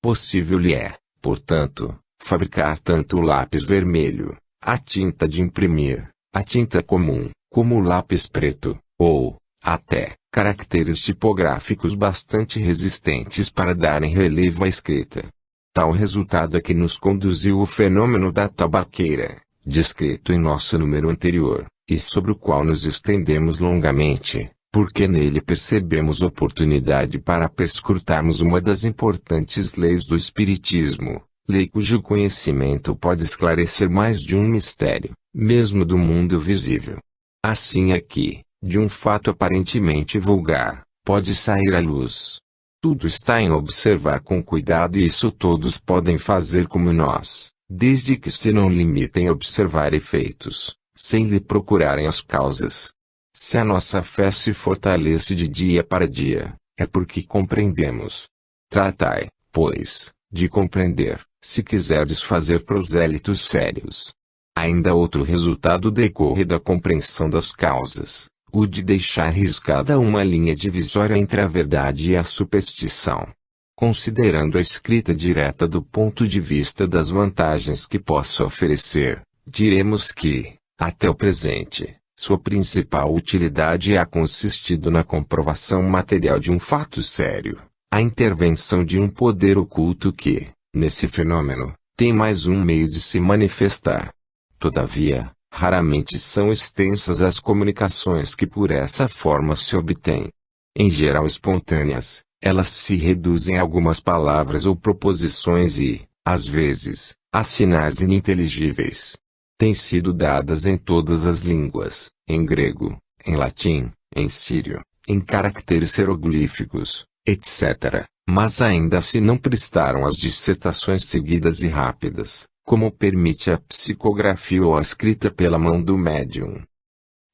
Possível lhe é, portanto, fabricar tanto o lápis vermelho, a tinta de imprimir, a tinta comum, como o lápis preto, ou, até, caracteres tipográficos bastante resistentes para darem relevo à escrita. Tal resultado é que nos conduziu o fenômeno da tabaqueira, descrito em nosso número anterior, e sobre o qual nos estendemos longamente, porque nele percebemos oportunidade para perscrutarmos uma das importantes leis do Espiritismo, lei cujo conhecimento pode esclarecer mais de um mistério, mesmo do mundo visível. Assim aqui, de um fato aparentemente vulgar, pode sair à luz. Tudo está em observar com cuidado e isso todos podem fazer como nós, desde que se não limitem a observar efeitos, sem lhe procurarem as causas. Se a nossa fé se fortalece de dia para dia, é porque compreendemos. Tratai, pois, de compreender, se quiserdes fazer prosélitos sérios. Ainda outro resultado decorre da compreensão das causas, o de deixar riscada uma linha divisória entre a verdade e a superstição. Considerando a escrita direta do ponto de vista das vantagens que possa oferecer, diremos que, até o presente, sua principal utilidade é consistido na comprovação material de um fato sério, a intervenção de um poder oculto que, nesse fenômeno, tem mais um meio de se manifestar. Todavia, raramente são extensas as comunicações que por essa forma se obtêm. Em geral espontâneas, elas se reduzem a algumas palavras ou proposições e, às vezes, a sinais ininteligíveis. Têm sido dadas em todas as línguas, em grego, em latim, em sírio, em caracteres hieroglíficos, etc., mas ainda assim não prestaram as dissertações seguidas e rápidas, como permite a psicografia ou a escrita pela mão do médium.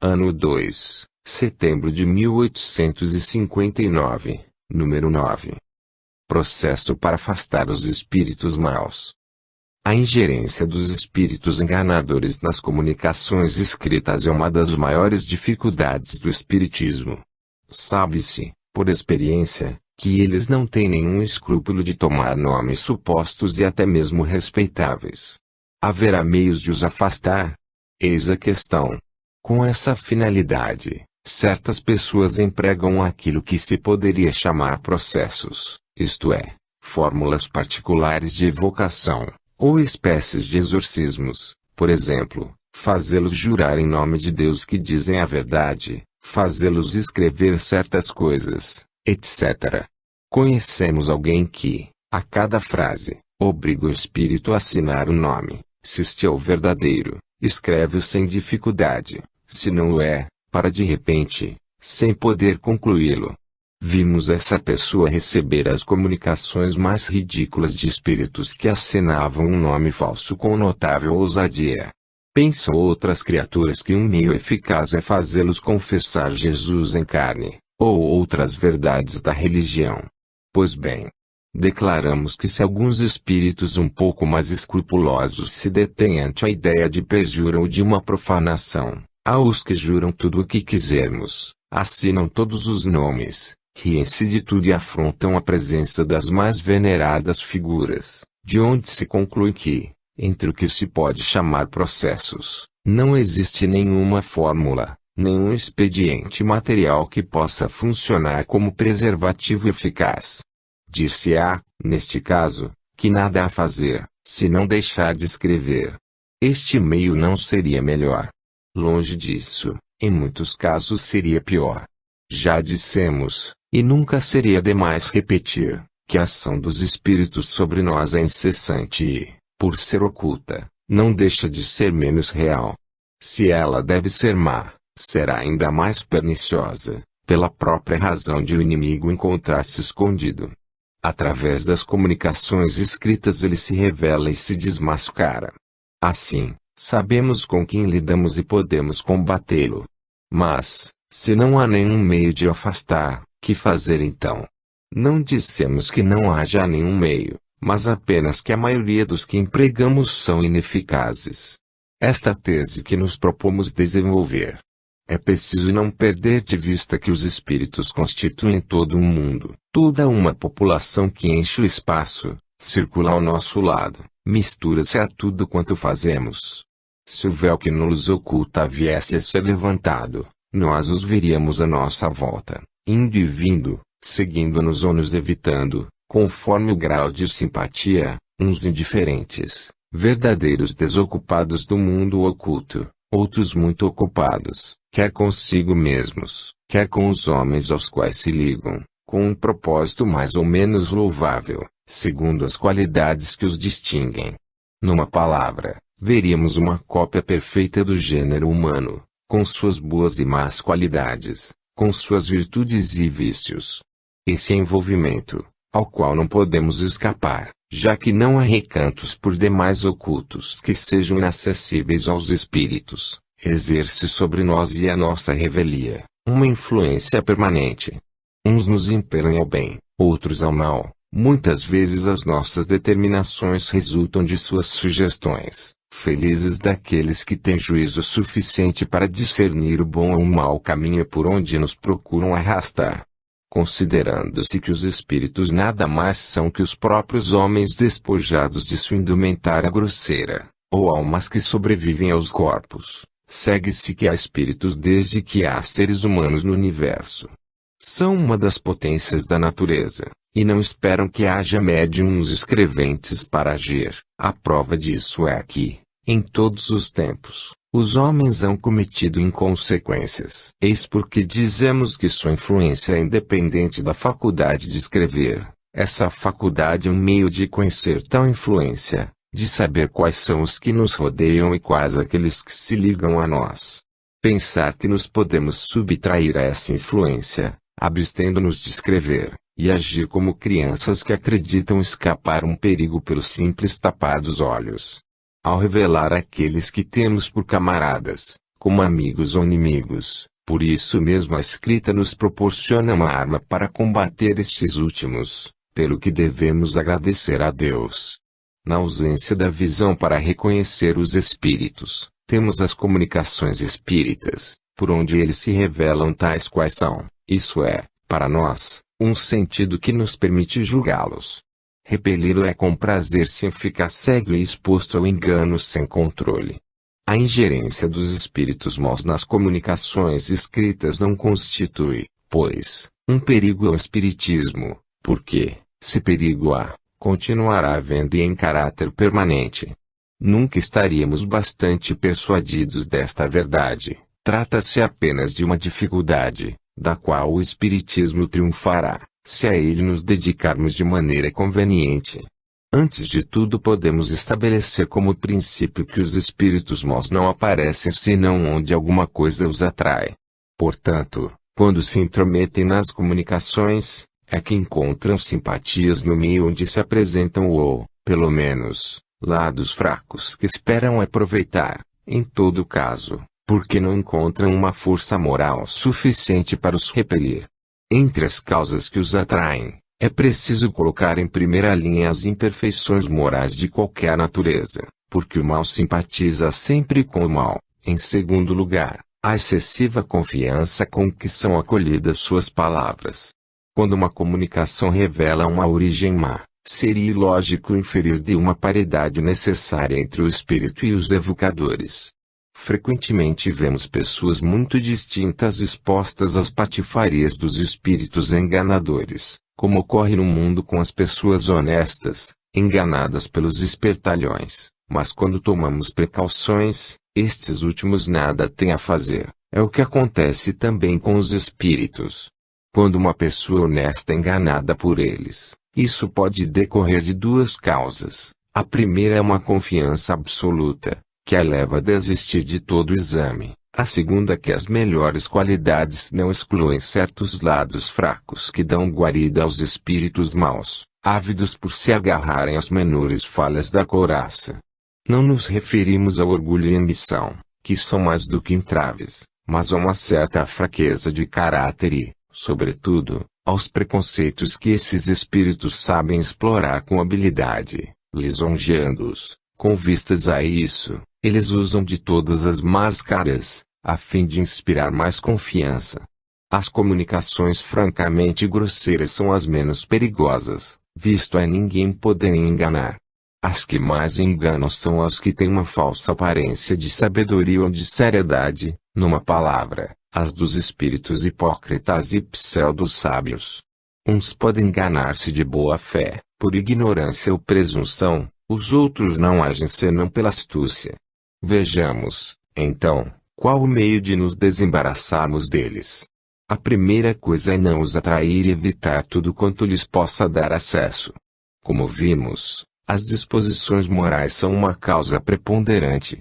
Ano 2, setembro de 1859, número 9. Processo para afastar os espíritos maus. A ingerência dos espíritos enganadores nas comunicações escritas é uma das maiores dificuldades do espiritismo. Sabe-se, por experiência, que eles não têm nenhum escrúpulo de tomar nomes supostos e até mesmo respeitáveis. Haverá meios de os afastar? Eis a questão. Com essa finalidade, certas pessoas empregam aquilo que se poderia chamar processos, isto é, fórmulas particulares de evocação, ou espécies de exorcismos, por exemplo, fazê-los jurar em nome de Deus que dizem a verdade, fazê-los escrever certas coisas, etc. Conhecemos alguém que, a cada frase, obriga o espírito a assinar o nome. Se este é o verdadeiro, escreve-o sem dificuldade, se não o é, para de repente, sem poder concluí-lo. Vimos essa pessoa receber as comunicações mais ridículas de espíritos que assinavam um nome falso com notável ousadia. Pensam outras criaturas que um meio eficaz é fazê-los confessar Jesus em carne, ou outras verdades da religião. Pois bem, declaramos que se alguns espíritos um pouco mais escrupulosos se detêm ante a ideia de perjura ou de uma profanação, há os que juram tudo o que quisermos, assinam todos os nomes, riem-se de tudo e afrontam a presença das mais veneradas figuras, de onde se conclui que, entre o que se pode chamar processos, não existe nenhuma fórmula, nenhum expediente material que possa funcionar como preservativo eficaz. Dir-se-á, neste caso, que nada há a fazer, se não deixar de escrever. Este meio não seria melhor. Longe disso, em muitos casos seria pior. Já dissemos, e nunca seria demais repetir, que a ação dos espíritos sobre nós é incessante e, por ser oculta, não deixa de ser menos real. Se ela deve ser má, será ainda mais perniciosa, pela própria razão de o inimigo encontrar-se escondido. Através das comunicações escritas ele se revela e se desmascara. Assim, sabemos com quem lidamos e podemos combatê-lo. Mas, se não há nenhum meio de o afastar, que fazer então? Não dissemos que não haja nenhum meio, mas apenas que a maioria dos que empregamos são ineficazes. Esta tese que nos propomos desenvolver. É preciso não perder de vista que os espíritos constituem todo um mundo, toda uma população que enche o espaço, circula ao nosso lado, mistura-se a tudo quanto fazemos. Se o véu que nos oculta viesse a ser levantado, nós os veríamos à nossa volta, indo e vindo, seguindo-nos ou nos evitando, conforme o grau de simpatia, uns indiferentes, verdadeiros desocupados do mundo oculto, outros muito ocupados, quer consigo mesmos, quer com os homens aos quais se ligam, com um propósito mais ou menos louvável, segundo as qualidades que os distinguem. Numa palavra, veríamos uma cópia perfeita do gênero humano, com suas boas e más qualidades, com suas virtudes e vícios. Esse envolvimento, ao qual não podemos escapar, já que não há recantos por demais ocultos que sejam inacessíveis aos espíritos, exerce sobre nós e a nossa revelia uma influência permanente. Uns nos impelem ao bem, outros ao mal. Muitas vezes as nossas determinações resultam de suas sugestões. Felizes daqueles que têm juízo suficiente para discernir o bom ou o mau caminho por onde nos procuram arrastar. Considerando-se que os espíritos nada mais são que os próprios homens despojados de sua indumentária grosseira, ou almas que sobrevivem aos corpos, segue-se que há espíritos desde que há seres humanos no universo. São uma das potências da natureza, e não esperam que haja médiuns escreventes para agir. A prova disso é que, em todos os tempos, os homens hão cometido inconsequências. Eis porque dizemos que sua influência é independente da faculdade de escrever. Essa faculdade é um meio de conhecer tal influência, de saber quais são os que nos rodeiam e quais aqueles que se ligam a nós. Pensar que nos podemos subtrair a essa influência, abstendo-nos de escrever, e agir como crianças que acreditam escapar um perigo pelo simples tapar dos olhos. Ao revelar aqueles que temos por camaradas, como amigos ou inimigos, por isso mesmo a escrita nos proporciona uma arma para combater estes últimos, pelo que devemos agradecer a Deus. Na ausência da visão para reconhecer os espíritos, temos as comunicações espíritas, por onde eles se revelam tais quais são, isso é, para nós, um sentido que nos permite julgá-los. Repeli-lo é comprazer-se em ficar cego e exposto ao engano sem controle. A ingerência dos espíritos maus nas comunicações escritas não constitui, pois, um perigo ao espiritismo, porque, se perigo há, continuará havendo e em caráter permanente. Nunca estaríamos bastante persuadidos desta verdade. Trata-se apenas de uma dificuldade, da qual o espiritismo triunfará, se a ele nos dedicarmos de maneira conveniente. Antes de tudo podemos estabelecer como princípio que os espíritos maus não aparecem senão onde alguma coisa os atrai. Portanto, quando se intrometem nas comunicações, é que encontram simpatias no meio onde se apresentam ou, pelo menos, lados fracos que esperam aproveitar, em todo caso, porque não encontram uma força moral suficiente para os repelir. Entre as causas que os atraem, é preciso colocar em primeira linha as imperfeições morais de qualquer natureza, porque o mal simpatiza sempre com o mal. Em segundo lugar, a excessiva confiança com que são acolhidas suas palavras. Quando uma comunicação revela uma origem má, seria ilógico inferir de uma paridade necessária entre o espírito e os evocadores. Frequentemente vemos pessoas muito distintas expostas às patifarias dos espíritos enganadores, como ocorre no mundo com as pessoas honestas, enganadas pelos espertalhões, mas quando tomamos precauções, estes últimos nada têm a fazer. É o que acontece também com os espíritos. Quando uma pessoa honesta é enganada por eles, isso pode decorrer de duas causas. A primeira é uma confiança absoluta, que a leva a desistir de todo exame. A segunda é que as melhores qualidades não excluem certos lados fracos que dão guarida aos espíritos maus, ávidos por se agarrarem às menores falhas da couraça. Não nos referimos ao orgulho e ambição, que são mais do que entraves, mas a uma certa fraqueza de caráter e, sobretudo, aos preconceitos que esses espíritos sabem explorar com habilidade, lisonjeando-os. Com vistas a isso, eles usam de todas as máscaras, a fim de inspirar mais confiança. As comunicações francamente grosseiras são as menos perigosas, visto a ninguém poderem enganar. As que mais enganam são as que têm uma falsa aparência de sabedoria ou de seriedade, numa palavra, as dos espíritos hipócritas e pseudo-sábios. Uns podem enganar-se de boa fé, por ignorância ou presunção. Os outros não agem senão pela astúcia. Vejamos, então, qual o meio de nos desembaraçarmos deles. A primeira coisa é não os atrair e evitar tudo quanto lhes possa dar acesso. Como vimos, as disposições morais são uma causa preponderante.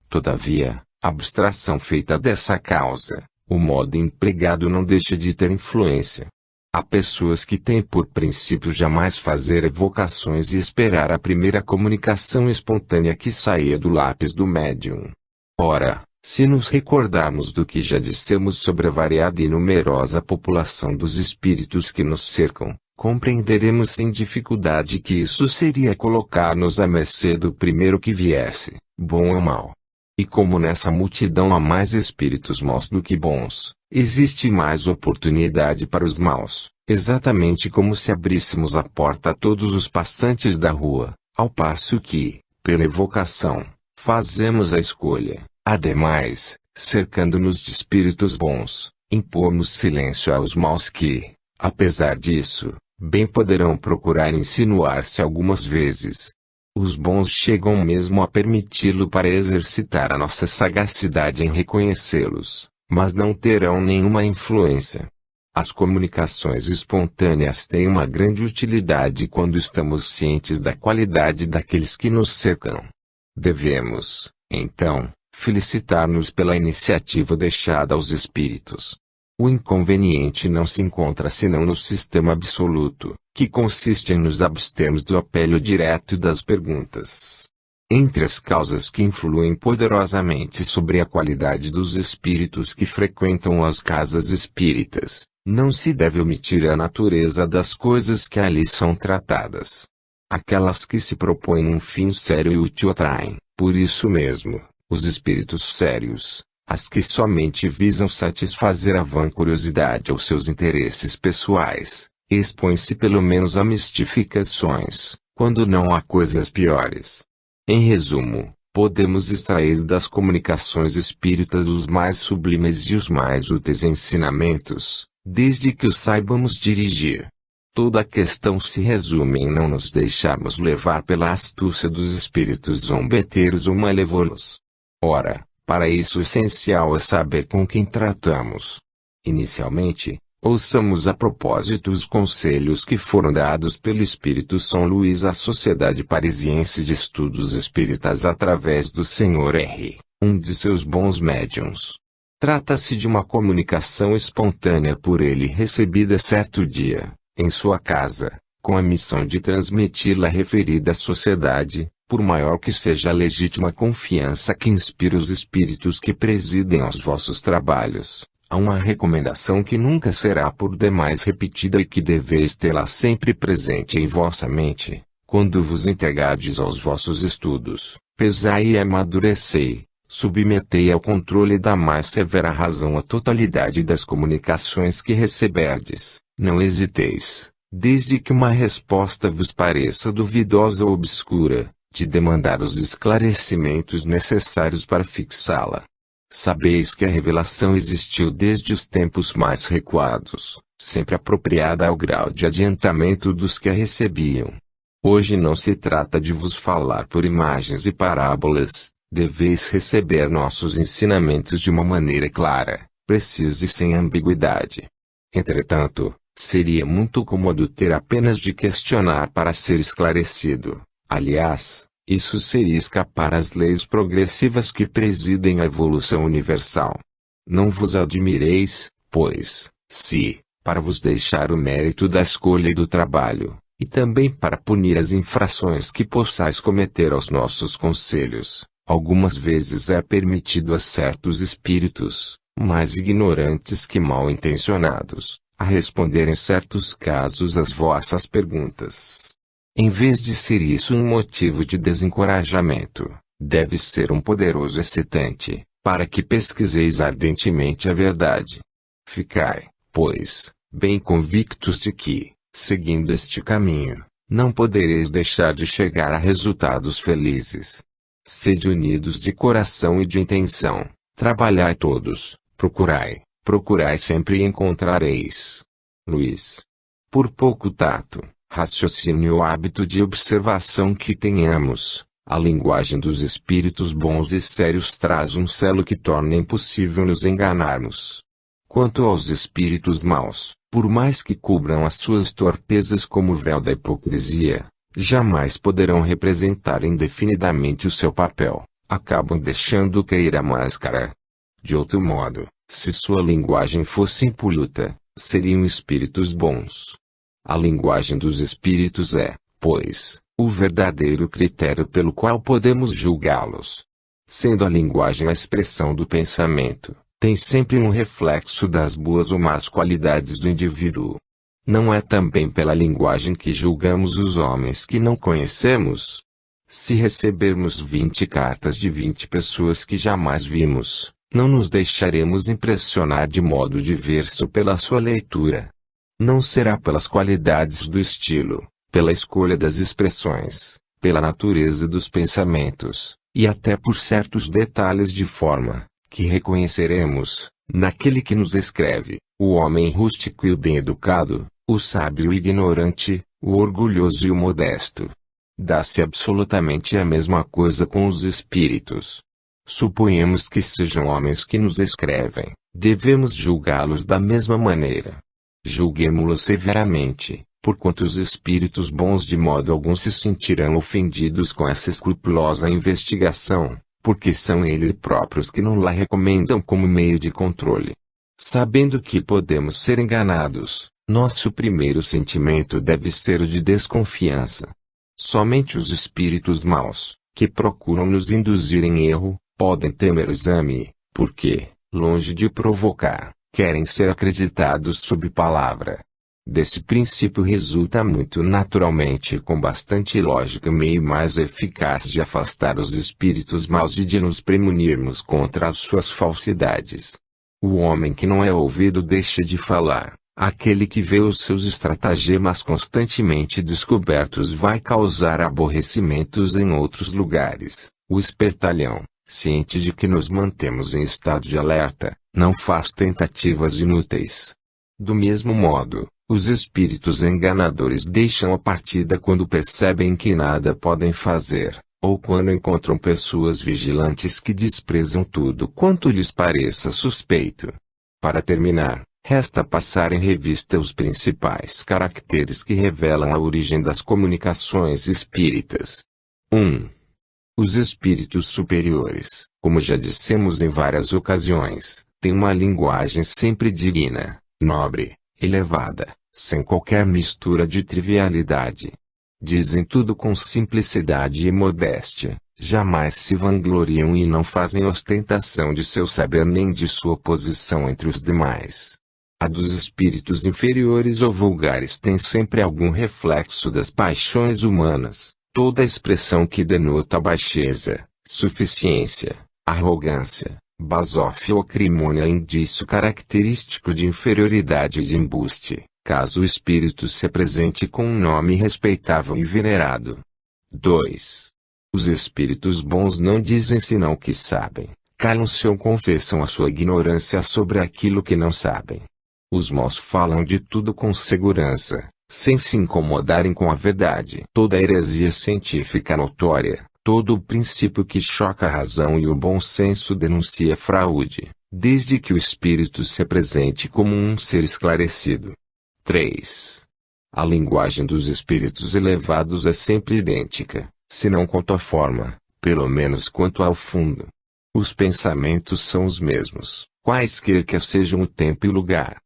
Todavia, a abstração feita dessa causa, o modo empregado não deixa de ter influência. Há pessoas que têm por princípio jamais fazer evocações e esperar a primeira comunicação espontânea que saia do lápis do médium. Ora, Se nos recordarmos do que já dissemos sobre a variada e numerosa população dos espíritos que nos cercam, compreenderemos sem dificuldade que isso seria colocar-nos à mercê do primeiro que viesse, bom ou mau. E como nessa multidão há mais espíritos maus do que bons, existe mais oportunidade para os maus, exatamente como se abríssemos a porta a todos os passantes da rua, ao passo que, pela evocação, fazemos a escolha. Ademais, cercando-nos de espíritos bons, impomos silêncio aos maus que, apesar disso, bem poderão procurar insinuar-se algumas vezes. Os bons chegam mesmo a permiti-lo para exercitar a nossa sagacidade em reconhecê-los, mas não terão nenhuma influência. As comunicações espontâneas têm uma grande utilidade quando estamos cientes da qualidade daqueles que nos cercam. Devemos, então, felicitar-nos pela iniciativa deixada aos espíritos. O inconveniente não se encontra senão no sistema absoluto, que consiste em nos abstermos do apelo direto e das perguntas. Entre as causas que influem poderosamente sobre a qualidade dos espíritos que frequentam as casas espíritas, não se deve omitir a natureza das coisas que ali são tratadas. Aquelas que se propõem um fim sério e útil atraem, por isso mesmo, os espíritos sérios. As que somente visam satisfazer a vã curiosidade ou seus interesses pessoais, expõem-se pelo menos a mistificações, quando não há coisas piores. Em resumo, podemos extrair das comunicações espíritas os mais sublimes e os mais úteis ensinamentos, desde que os saibamos dirigir. Toda a questão se resume em não nos deixarmos levar pela astúcia dos espíritos zombeteiros ou malévolos. Ora, para isso o essencial é saber com quem tratamos. Inicialmente, ouçamos a propósito os conselhos que foram dados pelo Espírito São Luís à Sociedade Parisiense de Estudos Espíritas através do Sr. R., um de seus bons médiuns. Trata-se de uma comunicação espontânea por ele recebida certo dia, em sua casa, com a missão de transmiti-la à referida sociedade, por maior que seja a legítima confiança que inspira os espíritos que presidem aos vossos trabalhos. Há uma recomendação que nunca será por demais repetida e que deveis tê-la sempre presente em vossa mente, quando vos entregardes aos vossos estudos. Pesai e amadurecei, submetei ao controle da mais severa razão a totalidade das comunicações que receberdes. Não hesiteis, desde que uma resposta vos pareça duvidosa ou obscura, de demandar os esclarecimentos necessários para fixá-la. Sabeis que a revelação existiu desde os tempos mais recuados, sempre apropriada ao grau de adiantamento dos que a recebiam. Hoje não se trata de vos falar por imagens e parábolas, deveis receber nossos ensinamentos de uma maneira clara, precisa e sem ambiguidade. Entretanto, seria muito cômodo ter apenas de questionar para ser esclarecido. Aliás, isso seria escapar às leis progressivas que presidem a evolução universal. Não vos admireis, pois, se, para vos deixar o mérito da escolha e do trabalho, e também para punir as infrações que possais cometer aos nossos conselhos, algumas vezes é permitido a certos espíritos, mais ignorantes que mal intencionados, a responder em certos casos às vossas perguntas. Em vez de ser isso um motivo de desencorajamento, deve ser um poderoso excitante, para que pesquiseis ardentemente a verdade. Ficai, pois, bem convictos de que, seguindo este caminho, não podereis deixar de chegar a resultados felizes. Sede unidos de coração e de intenção, trabalhai todos, procurai sempre e encontrareis. Luís. Por pouco tato, raciocínio ou hábito de observação que tenhamos, a linguagem dos espíritos bons e sérios traz um selo que torna impossível nos enganarmos. Quanto aos espíritos maus, por mais que cubram as suas torpezas como o véu da hipocrisia, jamais poderão representar indefinidamente o seu papel, acabam deixando cair a máscara. De outro modo, se sua linguagem fosse impoluta, seriam espíritos bons. A linguagem dos espíritos é, pois, o verdadeiro critério pelo qual podemos julgá-los. Sendo a linguagem a expressão do pensamento, tem sempre um reflexo das boas ou más qualidades do indivíduo. Não é também pela linguagem que julgamos os homens que não conhecemos? Se recebermos 20 cartas de 20 pessoas que jamais vimos, não nos deixaremos impressionar de modo diverso pela sua leitura. Não será pelas qualidades do estilo, pela escolha das expressões, pela natureza dos pensamentos, e até por certos detalhes de forma, que reconheceremos, naquele que nos escreve, o homem rústico e o bem-educado, o sábio e o ignorante, o orgulhoso e o modesto. Dá-se absolutamente a mesma coisa com os espíritos. Suponhamos que sejam homens que nos escrevem, devemos julgá-los da mesma maneira. Julguemo-los severamente, porquanto os espíritos bons de modo algum se sentirão ofendidos com essa escrupulosa investigação, porque são eles próprios que não la recomendam como meio de controle. Sabendo que podemos ser enganados, nosso primeiro sentimento deve ser o de desconfiança. Somente os espíritos maus, que procuram nos induzir em erro, podem temer o exame, porque, longe de provocar, querem ser acreditados sob palavra. Desse princípio resulta muito naturalmente e com bastante lógica o meio mais eficaz de afastar os espíritos maus e de nos premunirmos contra as suas falsidades. O homem que não é ouvido deixa de falar, aquele que vê os seus estratagemas constantemente descobertos vai causar aborrecimentos em outros lugares. O espertalhão, ciente de que nos mantemos em estado de alerta, não faz tentativas inúteis. Do mesmo modo, os espíritos enganadores deixam a partida quando percebem que nada podem fazer, ou quando encontram pessoas vigilantes que desprezam tudo quanto lhes pareça suspeito. Para terminar, resta passar em revista os principais caracteres que revelam a origem das comunicações espíritas. 1. Os espíritos superiores, como já dissemos em várias ocasiões, têm uma linguagem sempre digna, nobre, elevada, sem qualquer mistura de trivialidade. Dizem tudo com simplicidade e modéstia, jamais se vangloriam e não fazem ostentação de seu saber nem de sua posição entre os demais. A dos espíritos inferiores ou vulgares tem sempre algum reflexo das paixões humanas, toda expressão que denota baixeza, suficiência, arrogância, basófia ou acrimônia é indício característico de inferioridade e de embuste, caso o espírito se apresente com um nome respeitável e venerado. 2. Os espíritos bons não dizem senão o que sabem, calam-se ou confessam a sua ignorância sobre aquilo que não sabem. Os maus falam de tudo com segurança, sem se incomodarem com a verdade. Toda heresia científica notória, todo o princípio que choca a razão e o bom senso denuncia fraude, desde que o espírito se apresente como um ser esclarecido. 3. A linguagem dos espíritos elevados é sempre idêntica, se não quanto à forma, pelo menos quanto ao fundo. Os pensamentos são os mesmos, quaisquer que sejam o tempo e o lugar.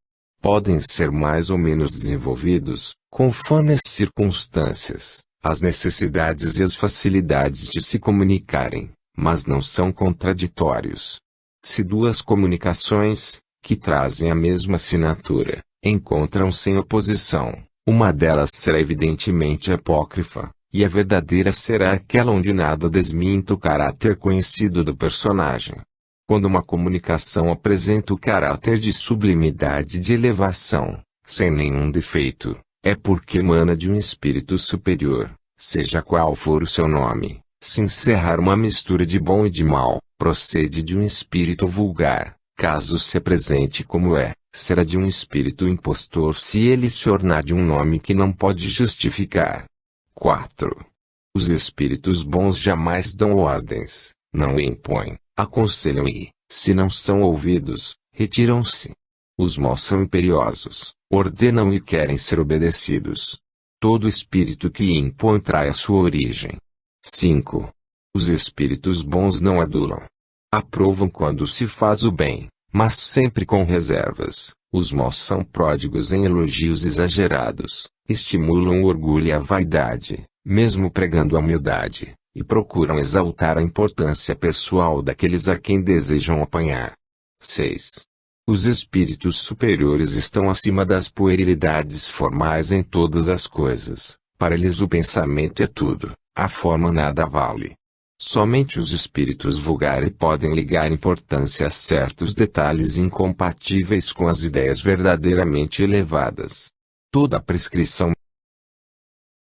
Podem ser mais ou menos desenvolvidos, conforme as circunstâncias, as necessidades e as facilidades de se comunicarem, mas não são contraditórios. Se duas comunicações, que trazem a mesma assinatura, encontram-se em oposição, uma delas será evidentemente apócrifa, e a verdadeira será aquela onde nada desminta o caráter conhecido do personagem. Quando uma comunicação apresenta o caráter de sublimidade e de elevação, sem nenhum defeito, é porque emana de um espírito superior, seja qual for o seu nome. Se encerrar uma mistura de bom e de mal, procede de um espírito vulgar. Caso se apresente como é, será de um espírito impostor se ele se ornar de um nome que não pode justificar. 4. Os espíritos bons jamais dão ordens, não impõem, aconselham e, se não são ouvidos, retiram-se. Os maus são imperiosos, ordenam e querem ser obedecidos. Todo espírito que impõe trai a sua origem. 5. Os espíritos bons não adulam. Aprovam quando se faz o bem, mas sempre com reservas. Os maus são pródigos em elogios exagerados, estimulam o orgulho e a vaidade, mesmo pregando a humildade, e procuram exaltar a importância pessoal daqueles a quem desejam apanhar. 6. Os espíritos superiores estão acima das puerilidades formais em todas as coisas. Para eles o pensamento é tudo, a forma nada vale. Somente os espíritos vulgares podem ligar importância a certos detalhes incompatíveis com as ideias verdadeiramente elevadas. Toda prescrição